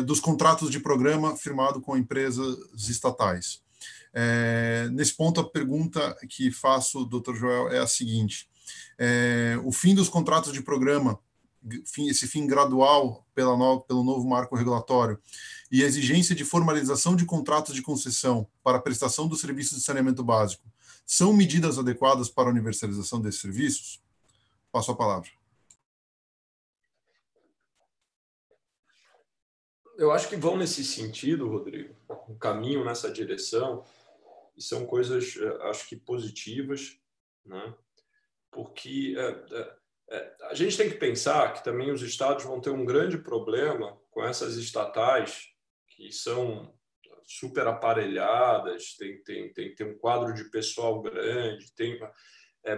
dos contratos de programa firmado com empresas estatais. Nesse ponto, a pergunta que faço, doutor Joel, é a seguinte: o fim dos contratos de programa, esse fim gradual pelo novo marco regulatório, e a exigência de formalização de contratos de concessão para a prestação dos serviços de saneamento básico, são medidas adequadas para a universalização desses serviços? Passo a palavra. Eu acho que vão nesse sentido, Rodrigo, um caminho nessa direção, e são coisas, acho que positivas, né? Porque a gente tem que pensar que também os estados vão ter um grande problema com essas estatais que são super aparelhadas, tem que ter um quadro de pessoal grande,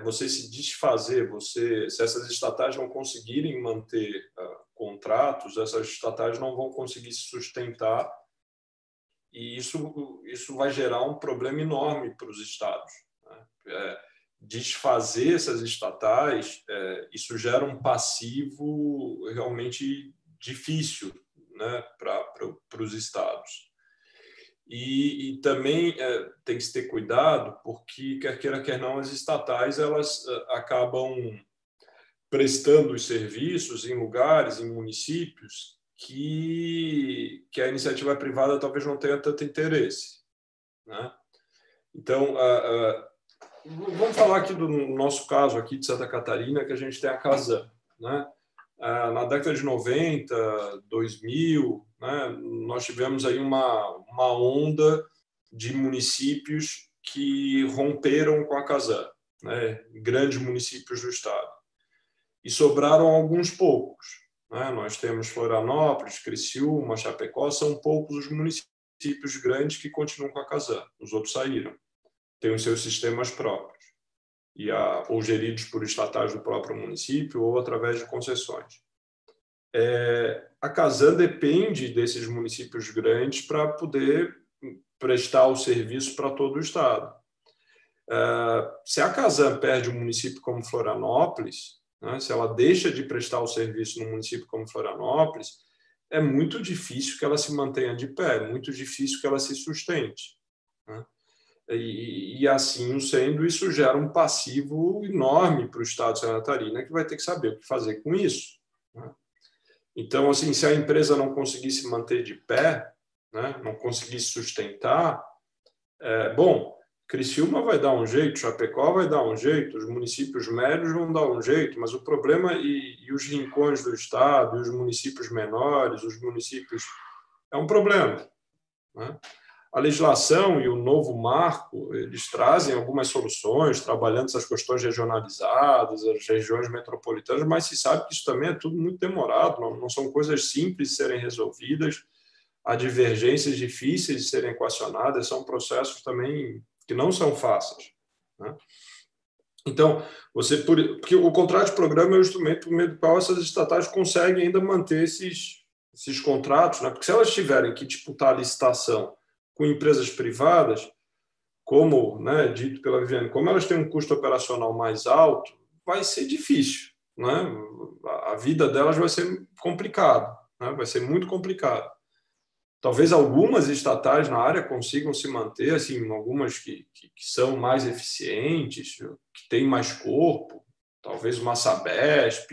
você se desfazer, se essas estatais não conseguirem manter contratos, essas estatais não vão conseguir se sustentar, e isso vai gerar um problema enorme para os estados, né? Desfazer essas estatais, isso gera um passivo realmente difícil, né, para os estados. E também tem que se ter cuidado, porque, quer queira, quer não, as estatais elas acabam prestando os serviços em lugares, em municípios, que a iniciativa privada talvez não tenha tanto interesse, né? Então, vamos falar aqui do nosso caso aqui de Santa Catarina, que a gente tem a Casan, né? Na década de 90, 2000, né, nós tivemos aí uma onda de municípios que romperam com a Casan, né, grandes municípios do estado. E sobraram alguns poucos. né? Nós temos Florianópolis, Criciúma, Chapecó, são poucos os municípios grandes que continuam com a Casan. Os outros saíram. Têm os seus sistemas próprios, ou geridos por estatais do próprio município ou através de concessões. A Casan depende desses municípios grandes para poder prestar o serviço para todo o estado. Se a Casan perde um município como Florianópolis, né, se ela deixa de prestar o serviço num município como Florianópolis, é muito difícil que ela se mantenha de pé, é muito difícil que ela se sustente, né? E assim sendo, isso gera um passivo enorme para o Estado de Santa Catarina, que vai ter que saber o que fazer com isso, né? Então, assim, se a empresa não conseguir se manter de pé, né, não conseguir se sustentar, bom, Criciúma vai dar um jeito, Chapecó vai dar um jeito, os municípios médios vão dar um jeito, mas o problema, e os rincões do Estado, e os municípios menores, os municípios... É um problema, né? A legislação e o novo marco, eles trazem algumas soluções, trabalhando essas questões regionalizadas, as regiões metropolitanas, mas se sabe que isso também é tudo muito demorado, não são coisas simples de serem resolvidas, há divergências difíceis de serem equacionadas, são processos também que não são fáceis, né? Então, porque o contrato de programa é o instrumento por meio do qual essas estatais conseguem ainda manter esses contratos, né? Porque se elas tiverem que disputar a licitação com empresas privadas, como, né, dito pela Viviane, como elas têm um custo operacional mais alto, vai ser difícil, né? A vida delas vai ser complicada, né? Vai ser muito complicado. Talvez algumas estatais na área consigam se manter, assim, algumas que são mais eficientes, que têm mais corpo, talvez uma Sabesp,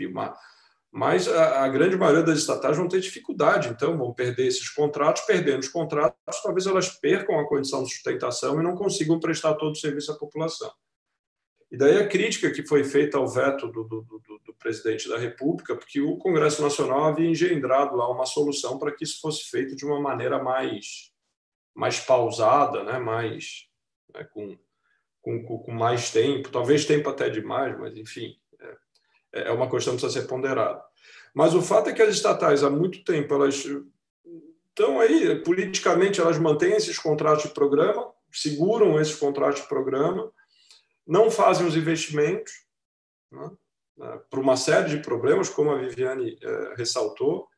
mas a grande maioria das estatais vão ter dificuldade, então vão perder esses contratos, perdendo os contratos, talvez elas percam a condição de sustentação e não consigam prestar todo o serviço à população. E daí a crítica que foi feita ao veto do presidente da República, porque o Congresso Nacional havia engendrado lá uma solução para que isso fosse feito de uma maneira mais pausada, né? Com mais tempo, talvez tempo até demais, mas enfim, é uma questão que precisa ser ponderada. Mas o fato é que as estatais, há muito tempo, elas estão aí, politicamente, elas mantêm esses contratos de programa, seguram esses contratos de programa, não fazem os investimentos, né, por uma série de problemas, como a Viviane ressaltou,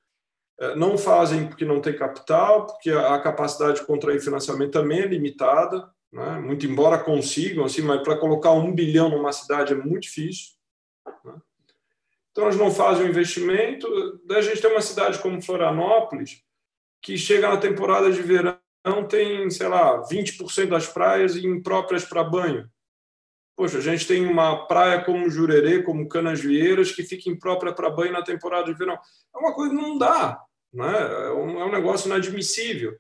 não fazem porque não tem capital, porque a capacidade de contrair financiamento também é limitada, né, muito embora consigam, assim, mas para colocar 1 bilhão numa cidade é muito difícil, né? Então, elas não fazem o investimento. Daí a gente tem uma cidade como Florianópolis, que chega na temporada de verão, tem, sei lá, 20% das praias impróprias para banho. Poxa, a gente tem uma praia como Jurerê, como Canasvieiras, que fica imprópria para banho na temporada de verão. É uma coisa que não dá, né? É um negócio inadmissível.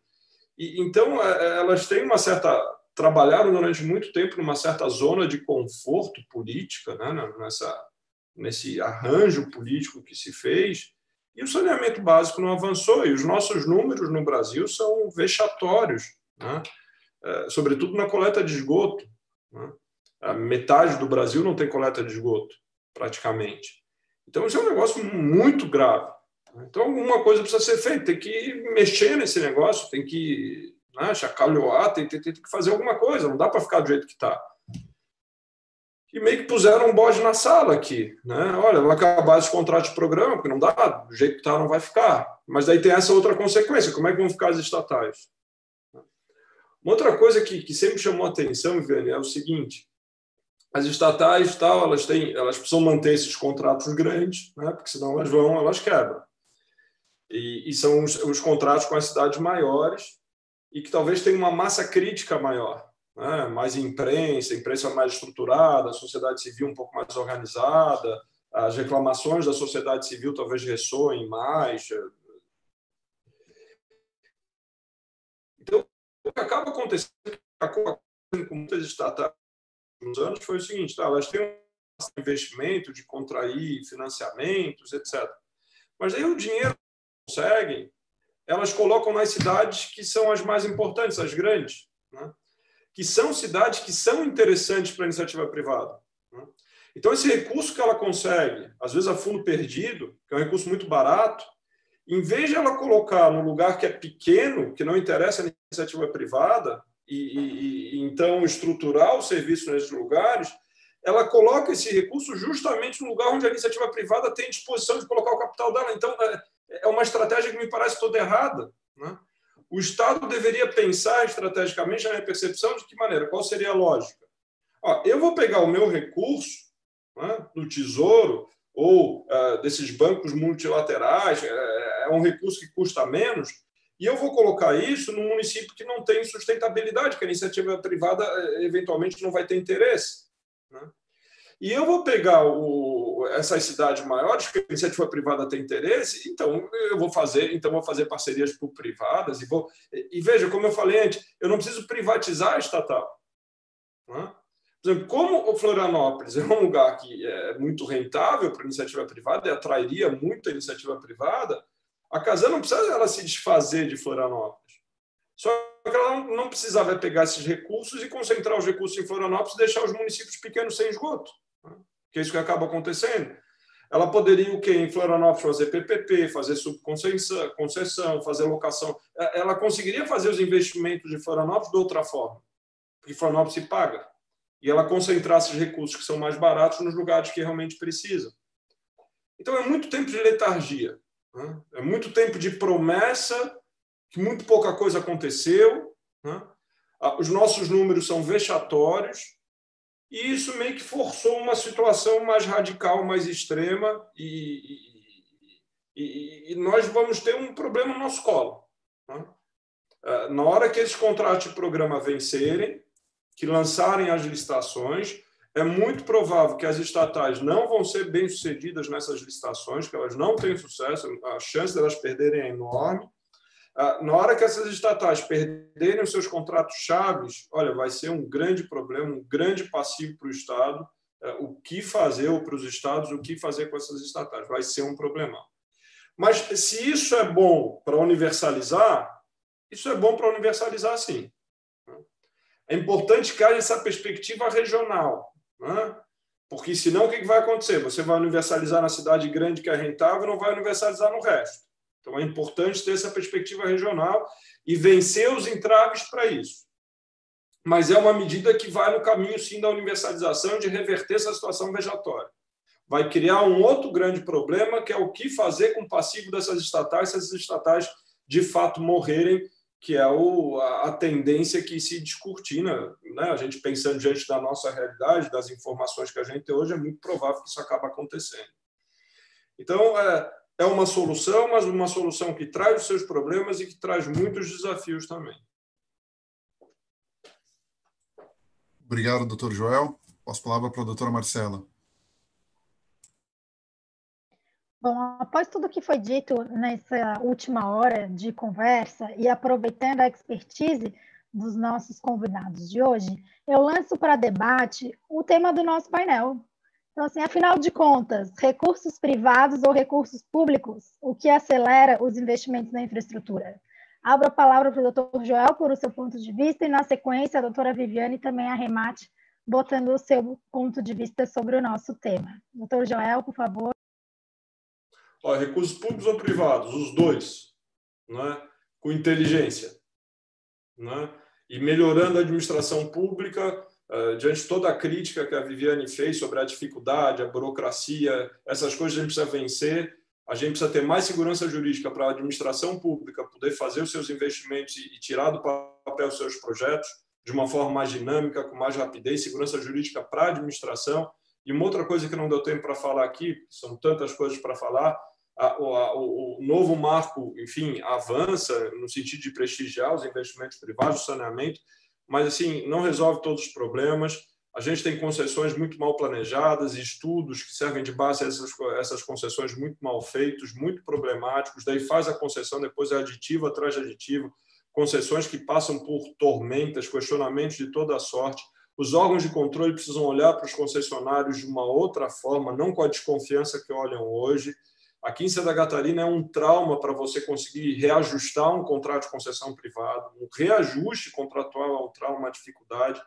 Então, elas têm uma certa... Trabalharam durante muito tempo numa certa zona de conforto política, né? Nesse arranjo político que se fez, e o saneamento básico não avançou, e os nossos números no Brasil são vexatórios, né? Sobretudo na coleta de esgoto, né? A metade do Brasil não tem coleta de esgoto, praticamente. Então, isso é um negócio muito grave. Então, alguma coisa precisa ser feita, tem que mexer nesse negócio, tem que, né, chacalhoar, tem que fazer alguma coisa, não dá para ficar do jeito que está. E meio que puseram um bode na sala aqui, né? Olha, vai acabar esse contrato de programa, porque não dá, do jeito que está não vai ficar. Mas daí tem essa outra consequência, como é que vão ficar as estatais? Uma outra coisa que sempre chamou a atenção, Viviane, é o seguinte: as estatais, elas precisam manter esses contratos grandes, né? Porque senão elas quebram. E são os contratos com as cidades maiores e que talvez tenham uma massa crítica maior, né? Mais imprensa mais estruturada, a sociedade civil um pouco mais organizada, as reclamações da sociedade civil talvez ressoem mais. Então, o que acaba acontecendo com muitas estatais nos anos foi o seguinte: elas têm um investimento de contrair financiamentos, etc. Mas aí o dinheiro que conseguem, elas colocam nas cidades que são as mais importantes, as grandes, né? Que são cidades que são interessantes para a iniciativa privada, né? Então, esse recurso que ela consegue, às vezes a fundo perdido, que é um recurso muito barato, em vez de ela colocar no lugar que é pequeno, que não interessa a iniciativa privada, e então estruturar o serviço nesses lugares, ela coloca esse recurso justamente no lugar onde a iniciativa privada tem disposição de colocar o capital dela. Então, é uma estratégia que me parece toda errada, né? O Estado deveria pensar estrategicamente, na minha percepção, de que maneira, qual seria a lógica? Eu vou pegar o meu recurso, né, do Tesouro ou desses bancos multilaterais, é um recurso que custa menos, e eu vou colocar isso num município que não tem sustentabilidade, que a iniciativa privada eventualmente não vai ter interesse, né? E eu vou pegar essas cidades maiores, que a iniciativa privada tem interesse, então eu vou fazer parcerias público-privadas e veja, como eu falei antes, eu não preciso privatizar a estatal, né? Por exemplo, como o Florianópolis é um lugar que é muito rentável para a iniciativa privada e atrairia muito a iniciativa privada, a Casan não precisa ela se desfazer de Florianópolis. Só que ela não precisava pegar esses recursos e concentrar os recursos em Florianópolis e deixar os municípios pequenos sem esgoto, né? Que é isso que acaba acontecendo. Ela poderia, em Florianópolis, fazer PPP, fazer subconcessão, fazer locação. Ela conseguiria fazer os investimentos de Florianópolis de outra forma, porque Florianópolis se paga. E ela concentrar esses recursos que são mais baratos nos lugares que realmente precisam. Então, é muito tempo de letargia, né? É muito tempo de promessa, que muito pouca coisa aconteceu, né? Os nossos números são vexatórios, e isso meio que forçou uma situação mais radical, mais extrema, e nós vamos ter um problema no nosso colo, né? Na hora que esses contratos de programa vencerem, que lançarem as licitações, é muito provável que as estatais não vão ser bem-sucedidas nessas licitações, que elas não têm sucesso, a chance delas perderem é enorme. Na hora que essas estatais perderem os seus contratos chaves, olha, vai ser um grande problema, um grande passivo para o Estado. O que fazer, ou para os Estados, o que fazer com essas estatais? Vai ser um problemão. Mas se isso é bom para universalizar, isso é bom para universalizar sim. É importante que haja essa perspectiva regional, né? Porque senão o que vai acontecer? Você vai universalizar na cidade grande que é rentável, não vai universalizar no resto. Então é importante ter essa perspectiva regional e vencer os entraves para isso. Mas é uma medida que vai no caminho sim da universalização, de reverter essa situação vexatória. Vai criar um outro grande problema, que é o que fazer com o passivo dessas estatais, se essas estatais de fato morrerem, que é a tendência que se descortina, né? A gente pensando diante da nossa realidade, das informações que a gente tem hoje, é muito provável que isso acabe acontecendo. Então, é uma solução, mas uma solução que traz os seus problemas e que traz muitos desafios também. Obrigado, doutor Joel. Passo a palavra para a doutora Marcela. Bom, após tudo que foi dito nessa última hora de conversa e aproveitando a expertise dos nossos convidados de hoje, eu lanço para debate o tema do nosso painel. Então, assim, afinal de contas, recursos privados ou recursos públicos, o que acelera os investimentos na infraestrutura? Abro a palavra para o doutor Joel por o seu ponto de vista e, na sequência, a doutora Viviane também arremate, botando o seu ponto de vista sobre o nosso tema. Doutor Joel, por favor. Recursos públicos ou privados, os dois, né? Com inteligência, né? E melhorando a administração pública, diante de toda a crítica que a Viviane fez sobre a dificuldade, a burocracia, essas coisas a gente precisa vencer. A gente precisa ter mais segurança jurídica para a administração pública poder fazer os seus investimentos e tirar do papel os seus projetos de uma forma mais dinâmica, com mais rapidez, segurança jurídica para a administração. E uma outra coisa que não deu tempo para falar aqui, são tantas coisas para falar, o novo marco, enfim, avança no sentido de prestigiar os investimentos privados, o saneamento, mas assim, não resolve todos os problemas. A gente tem concessões muito mal planejadas, estudos que servem de base a essas concessões muito mal feitos, muito problemáticos, daí faz a concessão, depois é aditivo atrás de aditivo, concessões que passam por tormentas, questionamentos de toda a sorte. Os órgãos de controle precisam olhar para os concessionários de uma outra forma, não com a desconfiança que olham hoje. Aqui em Santa Catarina é um trauma para você conseguir reajustar um contrato de concessão privada. Um reajuste contratual é um trauma, uma dificuldade.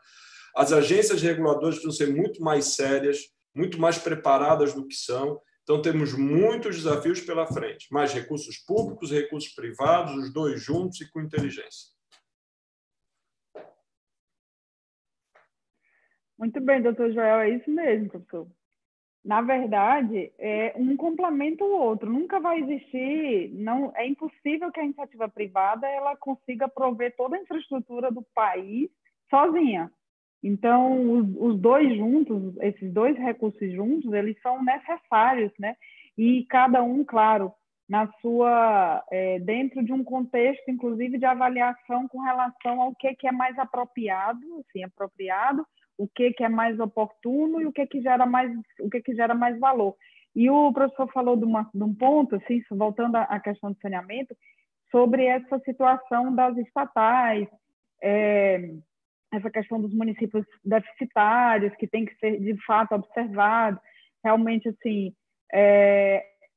As agências reguladoras precisam ser muito mais sérias, muito mais preparadas do que são. Então, temos muitos desafios pela frente. Mais recursos públicos, recursos privados, os dois juntos e com inteligência. Muito bem, doutor Joel, é isso mesmo, professor. Na verdade, um complementa o outro. Nunca vai existir, não, é impossível que a iniciativa privada ela consiga prover toda a infraestrutura do país sozinha. Então, os dois juntos, esses dois recursos juntos, eles são necessários, né? E cada um, claro, na sua, dentro de um contexto, inclusive, de avaliação com relação ao que é mais apropriado, assim, o que é mais oportuno e o que gera mais valor. E o professor falou de um ponto, assim, voltando à questão do saneamento, sobre essa situação das estatais, essa questão dos municípios deficitários, que tem que ser, de fato, observado. Realmente, assim,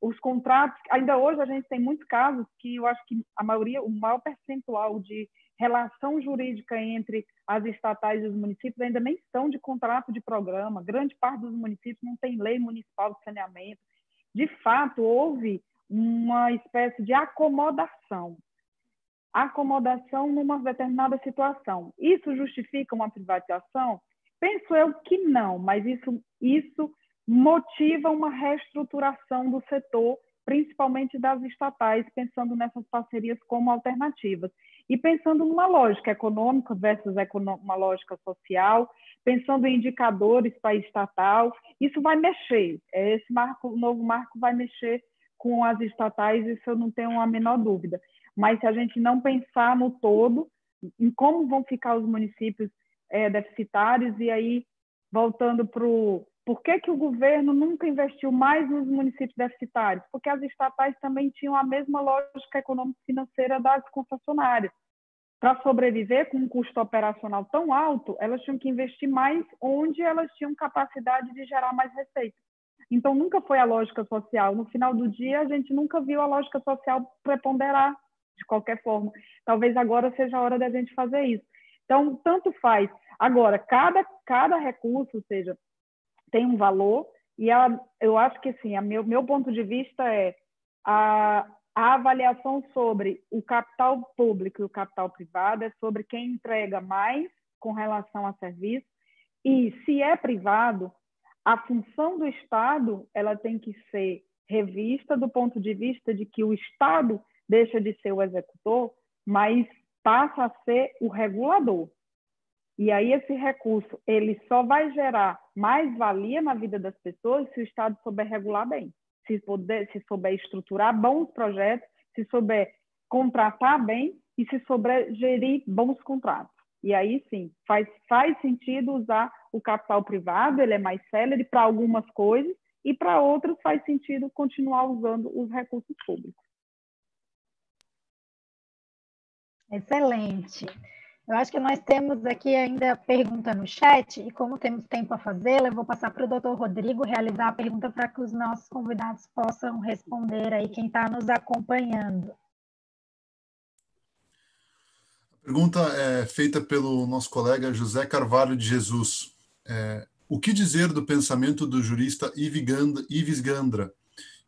os contratos... Ainda hoje a gente tem muitos casos que eu acho que a maioria, o maior percentual de relação jurídica entre as estatais e os municípios ainda nem estão de contrato de programa. Grande parte dos municípios não tem lei municipal de saneamento. De fato, houve uma espécie de acomodação numa determinada situação. Isso justifica uma privatização? Penso eu que não, mas isso motiva uma reestruturação do setor, principalmente das estatais, pensando nessas parcerias como alternativas. E pensando numa lógica econômica versus uma lógica social, pensando em indicadores para a estatal, isso vai mexer. O novo marco vai mexer com as estatais, isso eu não tenho a menor dúvida. Mas se a gente não pensar no todo, em como vão ficar os municípios deficitários, e aí, voltando para o... Por que o governo nunca investiu mais nos municípios deficitários? Porque as estatais também tinham a mesma lógica econômico-financeira das concessionárias. Para sobreviver com um custo operacional tão alto, elas tinham que investir mais onde elas tinham capacidade de gerar mais receita. Então, nunca foi a lógica social. No final do dia, a gente nunca viu a lógica social preponderar de qualquer forma. Talvez agora seja a hora da gente fazer isso. Então, tanto faz. Agora, cada recurso, ou seja, tem um valor, e eu acho que, assim, meu ponto de vista é a avaliação sobre o capital público e o capital privado é sobre quem entrega mais com relação a serviço, e se é privado, a função do Estado ela tem que ser revista do ponto de vista de que o Estado deixa de ser o executor, mas passa a ser o regulador. E aí esse recurso ele só vai gerar mais valia na vida das pessoas se o Estado souber regular bem, se souber estruturar bons projetos, se souber contratar bem e se souber gerir bons contratos. E aí sim, faz sentido usar o capital privado, ele é mais célere para algumas coisas e para outras faz sentido continuar usando os recursos públicos. Excelente. Eu acho que nós temos aqui ainda pergunta no chat, e como temos tempo a fazê-la, eu vou passar para o doutor Rodrigo realizar a pergunta para que os nossos convidados possam responder aí, quem está nos acompanhando. A pergunta é feita pelo nosso colega José Carvalho de Jesus. O que dizer do pensamento do jurista Ives Gandra,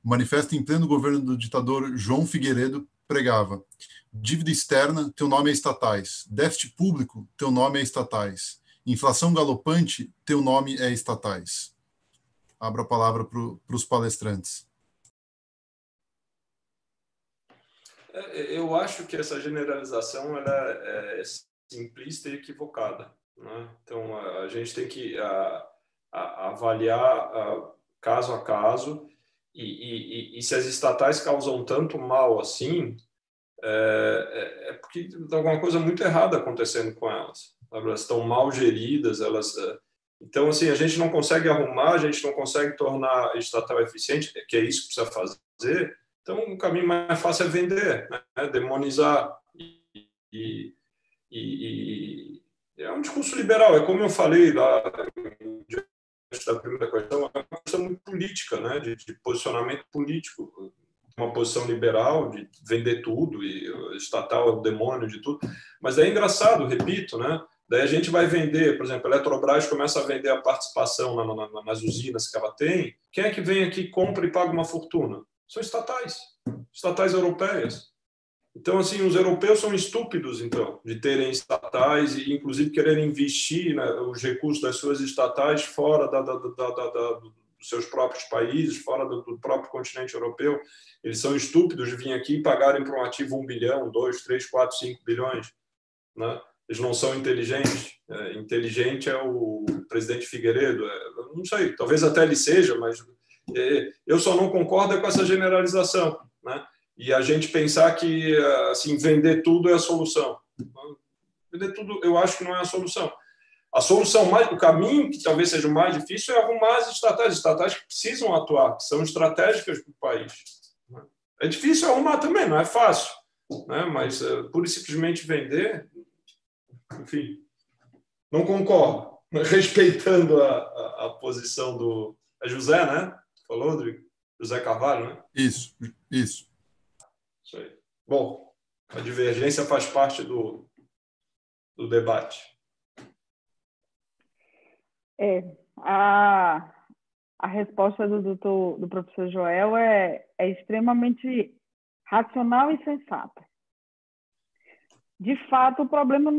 manifesto em pleno governo do ditador João Figueiredo, pregava: dívida externa, teu nome é estatais. Déficit público, teu nome é estatais. Inflação galopante, teu nome é estatais. Abro a palavra para os palestrantes. Eu acho que essa generalização ela é simplista e equivocada, né? Então, a gente tem que avaliar caso a caso, e se as estatais causam tanto mal assim, é porque tem alguma coisa muito errada acontecendo com elas. Elas estão mal geridas, então, assim, a gente não consegue arrumar, a gente não consegue tornar a estatal eficiente, que é isso que precisa fazer. Então, o caminho mais fácil é vender, né? Demonizar. E é um discurso liberal, é como eu falei lá diante da primeira questão, é uma questão muito política, né? de posicionamento político. Uma posição liberal de vender tudo, e estatal é o demônio de tudo. Mas é engraçado, repito, né? Daí a gente vai vender, por exemplo, a Eletrobras começa a vender a participação nas usinas que ela tem. Quem é que vem aqui, compra e paga uma fortuna? São estatais europeias. Então, assim, os europeus são estúpidos, então, de terem estatais e, inclusive, quererem investir, né, os recursos das suas estatais fora dos seus próprios países, fora do próprio continente europeu. Eles são estúpidos de vir aqui e pagarem para um ativo 1 bilhão, 2, 3, 4, 5 bilhões. Né? Eles não são inteligentes. Inteligente é o presidente Figueiredo. Não sei, talvez até ele seja, mas eu só não concordo com essa generalização, né? E a gente pensar que assim, vender tudo é a solução. Vender tudo, eu acho que não é a solução. A solução, o caminho que talvez seja o mais difícil é arrumar as estatais que precisam atuar, que são estratégicas para o país. É difícil arrumar também, não é fácil, né? Mas pura e simplesmente vender, enfim, não concordo. Respeitando a posição do José, né? Falou, Rodrigo? José Carvalho, né? Isso. Isso aí. Bom, a divergência faz parte do debate. A resposta do professor Joel é extremamente racional e sensata. De fato, o problema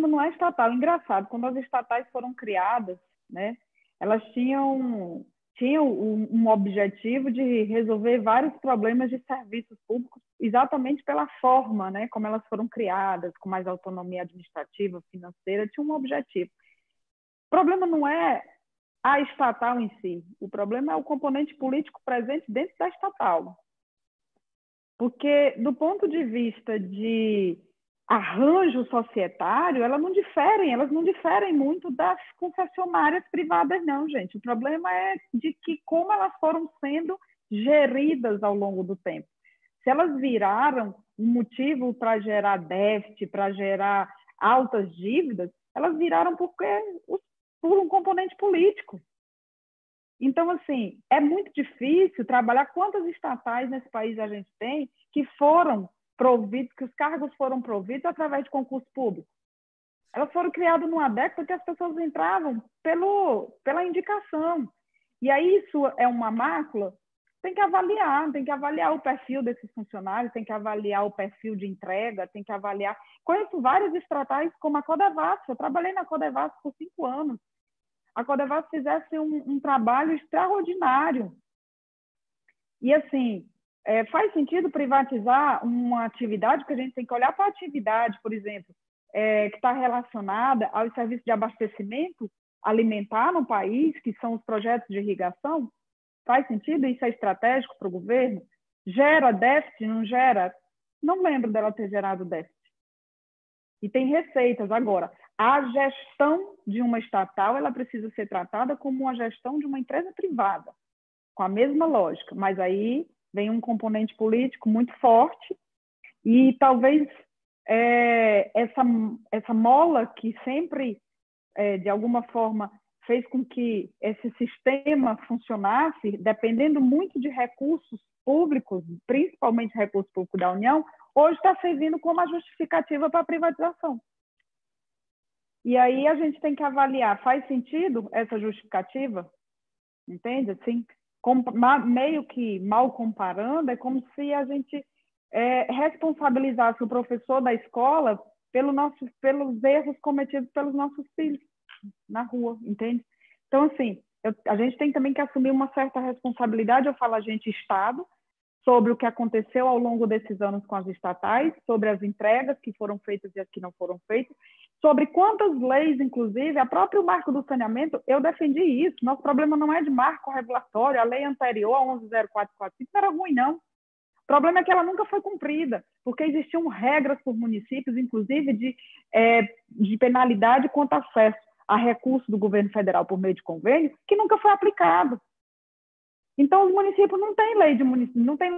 não é estatal. Engraçado, quando as estatais foram criadas, né, elas tinham um objetivo de resolver vários problemas de serviços públicos, exatamente pela forma, né, como elas foram criadas, com mais autonomia administrativa, financeira, tinha um objetivo. O problema não é a estatal em si, o problema é o componente político presente dentro da estatal. Porque, do ponto de vista de arranjo societário, elas não diferem muito das concessionárias privadas, não, gente. O problema é de que como elas foram sendo geridas ao longo do tempo. Se elas viraram um motivo para gerar déficit, para gerar altas dívidas, elas viraram por um componente político. Então, assim, é muito difícil trabalhar. Quantas estatais nesse país a gente tem que foram providos, que os cargos foram providos através de concurso público? Elas foram criadas numa década que as pessoas entravam pela indicação. E aí isso é uma mácula. Tem que avaliar o perfil desses funcionários, tem que avaliar o perfil de entrega, tem que avaliar. Conheço várias estatais, como a Codevasf. Eu trabalhei na Codevasf por 5 anos. A Codevasf fizesse um trabalho extraordinário. E, assim, faz sentido privatizar uma atividade, porque a gente tem que olhar para a atividade, por exemplo, que está relacionada aos serviços de abastecimento alimentar no país, que são os projetos de irrigação. Faz sentido? Isso é estratégico para o governo? Gera déficit? Não gera? Não lembro dela ter gerado déficit. E tem receitas. Agora, a gestão de uma estatal ela precisa ser tratada como uma gestão de uma empresa privada, com a mesma lógica. Mas aí vem um componente político muito forte e talvez essa mola que sempre, de alguma forma, fez com que esse sistema funcionasse, dependendo muito de recursos públicos, principalmente recursos públicos da União, hoje está servindo como a justificativa para a privatização. E aí a gente tem que avaliar, faz sentido essa justificativa? Entende? Assim, meio que mal comparando, é como se a gente responsabilizasse o professor da escola pelos erros cometidos pelos nossos filhos na rua, entende? Então, assim, a gente tem também que assumir uma certa responsabilidade, eu falo a gente, Estado, sobre o que aconteceu ao longo desses anos com as estatais, sobre as entregas que foram feitas e as que não foram feitas, sobre quantas leis, inclusive, a próprio marco do saneamento, eu defendi isso. Nosso problema não é de marco regulatório, a lei anterior, a 11.0445, não era ruim, não. O problema é que ela nunca foi cumprida, porque existiam regras por municípios, inclusive, de penalidade quanto ao acesso a recursos do governo federal por meio de convênio, que nunca foi aplicado. Então, os municípios não têm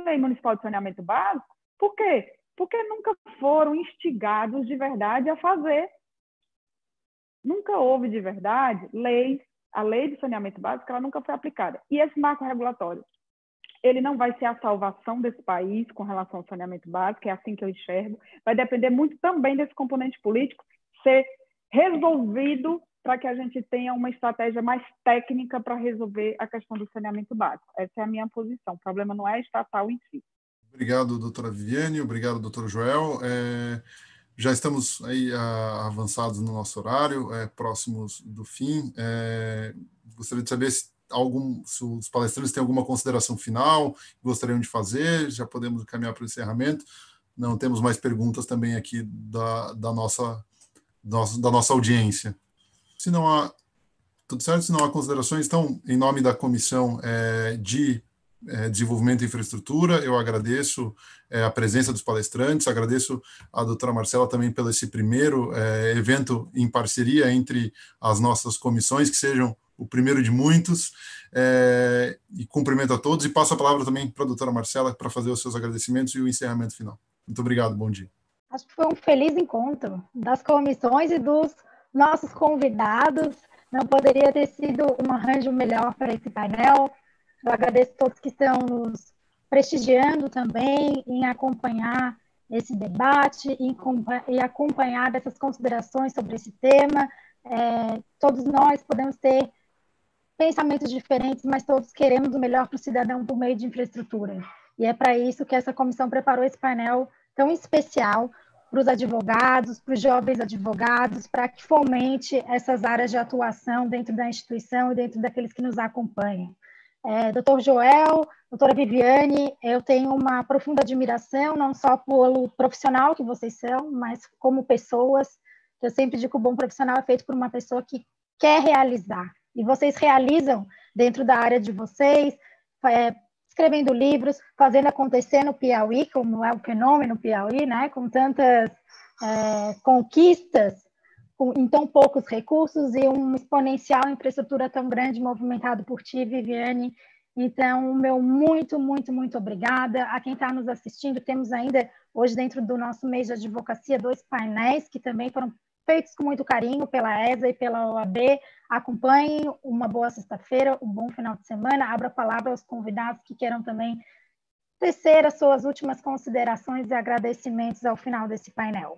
lei municipal de saneamento básico. Por quê? Porque nunca foram instigados de verdade a fazer. Nunca houve de verdade a lei de saneamento básico, ela nunca foi aplicada. E esse marco regulatório, ele não vai ser a salvação desse país com relação ao saneamento básico, é assim que eu enxergo. Vai depender muito também desse componente político ser resolvido para que a gente tenha uma estratégia mais técnica para resolver a questão do saneamento básico. Essa é a minha posição. O problema não é estatal em si. Obrigado, doutora Viviane. Obrigado, doutor Joel. Já estamos aí avançados no nosso horário, próximos do fim. Gostaria de saber se os palestrantes têm alguma consideração final que gostariam de fazer. Já podemos caminhar para o encerramento. Não temos mais perguntas também aqui da nossa audiência. Se não há tudo certo, se não há considerações, então, em nome da Comissão de Desenvolvimento e Infraestrutura, eu agradeço a presença dos palestrantes, agradeço a doutora Marcela também pelo esse primeiro evento em parceria entre as nossas comissões, que sejam o primeiro de muitos, e cumprimento a todos, e passo a palavra também para a doutora Marcela para fazer os seus agradecimentos e o encerramento final. Muito obrigado, bom dia. Acho que foi um feliz encontro das comissões e dos nossos convidados. Não poderia ter sido um arranjo melhor para esse painel. Eu agradeço a todos que estão nos prestigiando também em acompanhar esse debate e acompanhar essas considerações sobre esse tema. Todos nós podemos ter pensamentos diferentes, mas todos queremos o melhor para o cidadão por meio de infraestrutura. E é para isso que essa comissão preparou esse painel tão especial para os advogados, para os jovens advogados, para que fomente essas áreas de atuação dentro da instituição e dentro daqueles que nos acompanham. Doutor Joel, doutora Viviane, eu tenho uma profunda admiração, não só pelo profissional que vocês são, mas como pessoas. Eu sempre digo que o bom profissional é feito por uma pessoa que quer realizar. E vocês realizam dentro da área de vocês, escrevendo livros, fazendo acontecer no Piauí, como é o fenômeno Piauí, né? Com tantas conquistas, em tão poucos recursos e um exponencial infraestrutura tão grande, movimentado por ti, Viviane. Então, meu muito, muito, muito obrigada. A quem está nos assistindo, temos ainda, hoje, dentro do nosso mês de advocacia, 2 painéis que também foram feitos com muito carinho pela ESA e pela OAB. Acompanhem, uma boa sexta-feira, um bom final de semana. Abra a palavra aos convidados que queiram também tecer as suas últimas considerações e agradecimentos ao final desse painel.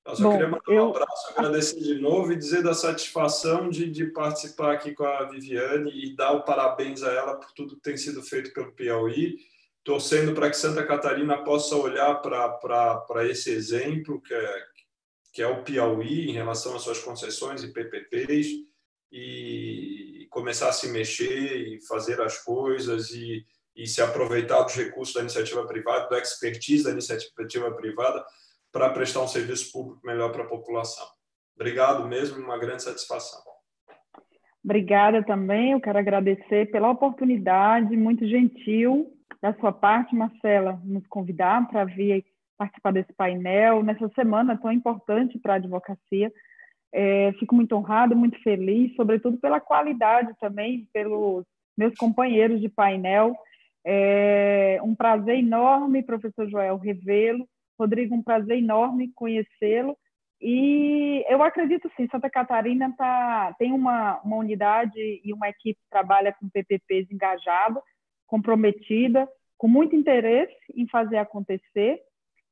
Eu só queria mandar um abraço, agradecer de novo e dizer da satisfação de participar aqui com a Viviane e dar o parabéns a ela por tudo que tem sido feito pelo Piauí, torcendo para que Santa Catarina possa olhar para esse exemplo que é o Piauí em relação às suas concessões e PPPs e começar a se mexer e fazer as coisas e se aproveitar dos recursos da iniciativa privada, da expertise da iniciativa privada para prestar um serviço público melhor para a população. Obrigado mesmo, uma grande satisfação. Obrigada também, eu quero agradecer pela oportunidade, muito gentil da sua parte, Marcela, nos convidar para vir participar desse painel, nessa semana tão importante para a advocacia. Fico muito honrada, muito feliz, sobretudo pela qualidade também, pelos meus companheiros de painel. Um prazer enorme, professor Joel, revê-lo. Rodrigo, um prazer enorme conhecê-lo. E eu acredito, sim, Santa Catarina tem uma unidade e uma equipe que trabalha com PPPs engajada, comprometida, com muito interesse em fazer acontecer.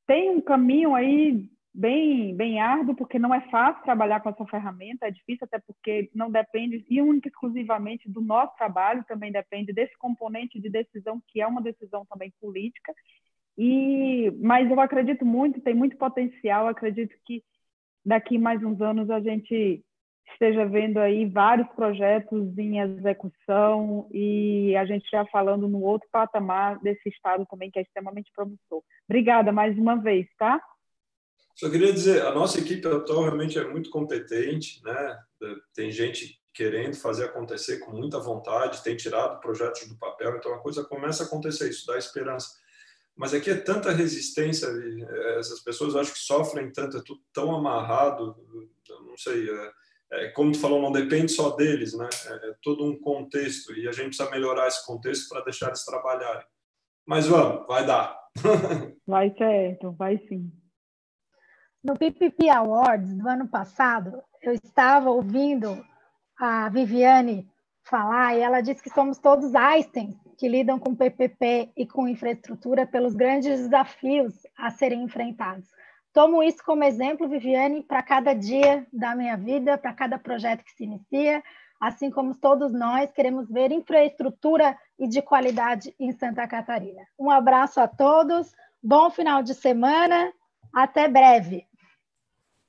Tem um caminho aí bem árduo, porque não é fácil trabalhar com essa ferramenta, é difícil até porque não depende única e exclusivamente do nosso trabalho, também depende desse componente de decisão, que é uma decisão também política. Mas eu acredito muito, tem muito potencial, acredito que daqui mais uns anos a gente esteja vendo aí vários projetos em execução e a gente já falando no outro patamar desse estado também, que é extremamente promissor. Obrigada mais uma vez, tá? Só queria dizer, a nossa equipe atual realmente é muito competente, né? Tem gente querendo fazer acontecer com muita vontade, tem tirado projetos do papel, então a coisa começa a acontecer, isso dá esperança. Mas aqui é tanta resistência, essas pessoas acho que sofrem tanto, é tudo tão amarrado, não sei, como tu falou, não depende só deles, né? É todo um contexto e a gente precisa melhorar esse contexto para deixar eles trabalharem. Mas vamos, vai dar. Vai certo, vai sim. No PPP Awards do ano passado, eu estava ouvindo a Viviane falar e ela disse que somos todos Einstein que lidam com PPP e com infraestrutura pelos grandes desafios a serem enfrentados. Tomo isso como exemplo, Viviane, para cada dia da minha vida, para cada projeto que se inicia, assim como todos nós queremos ver infraestrutura e de qualidade em Santa Catarina. Um abraço a todos, bom final de semana, até breve.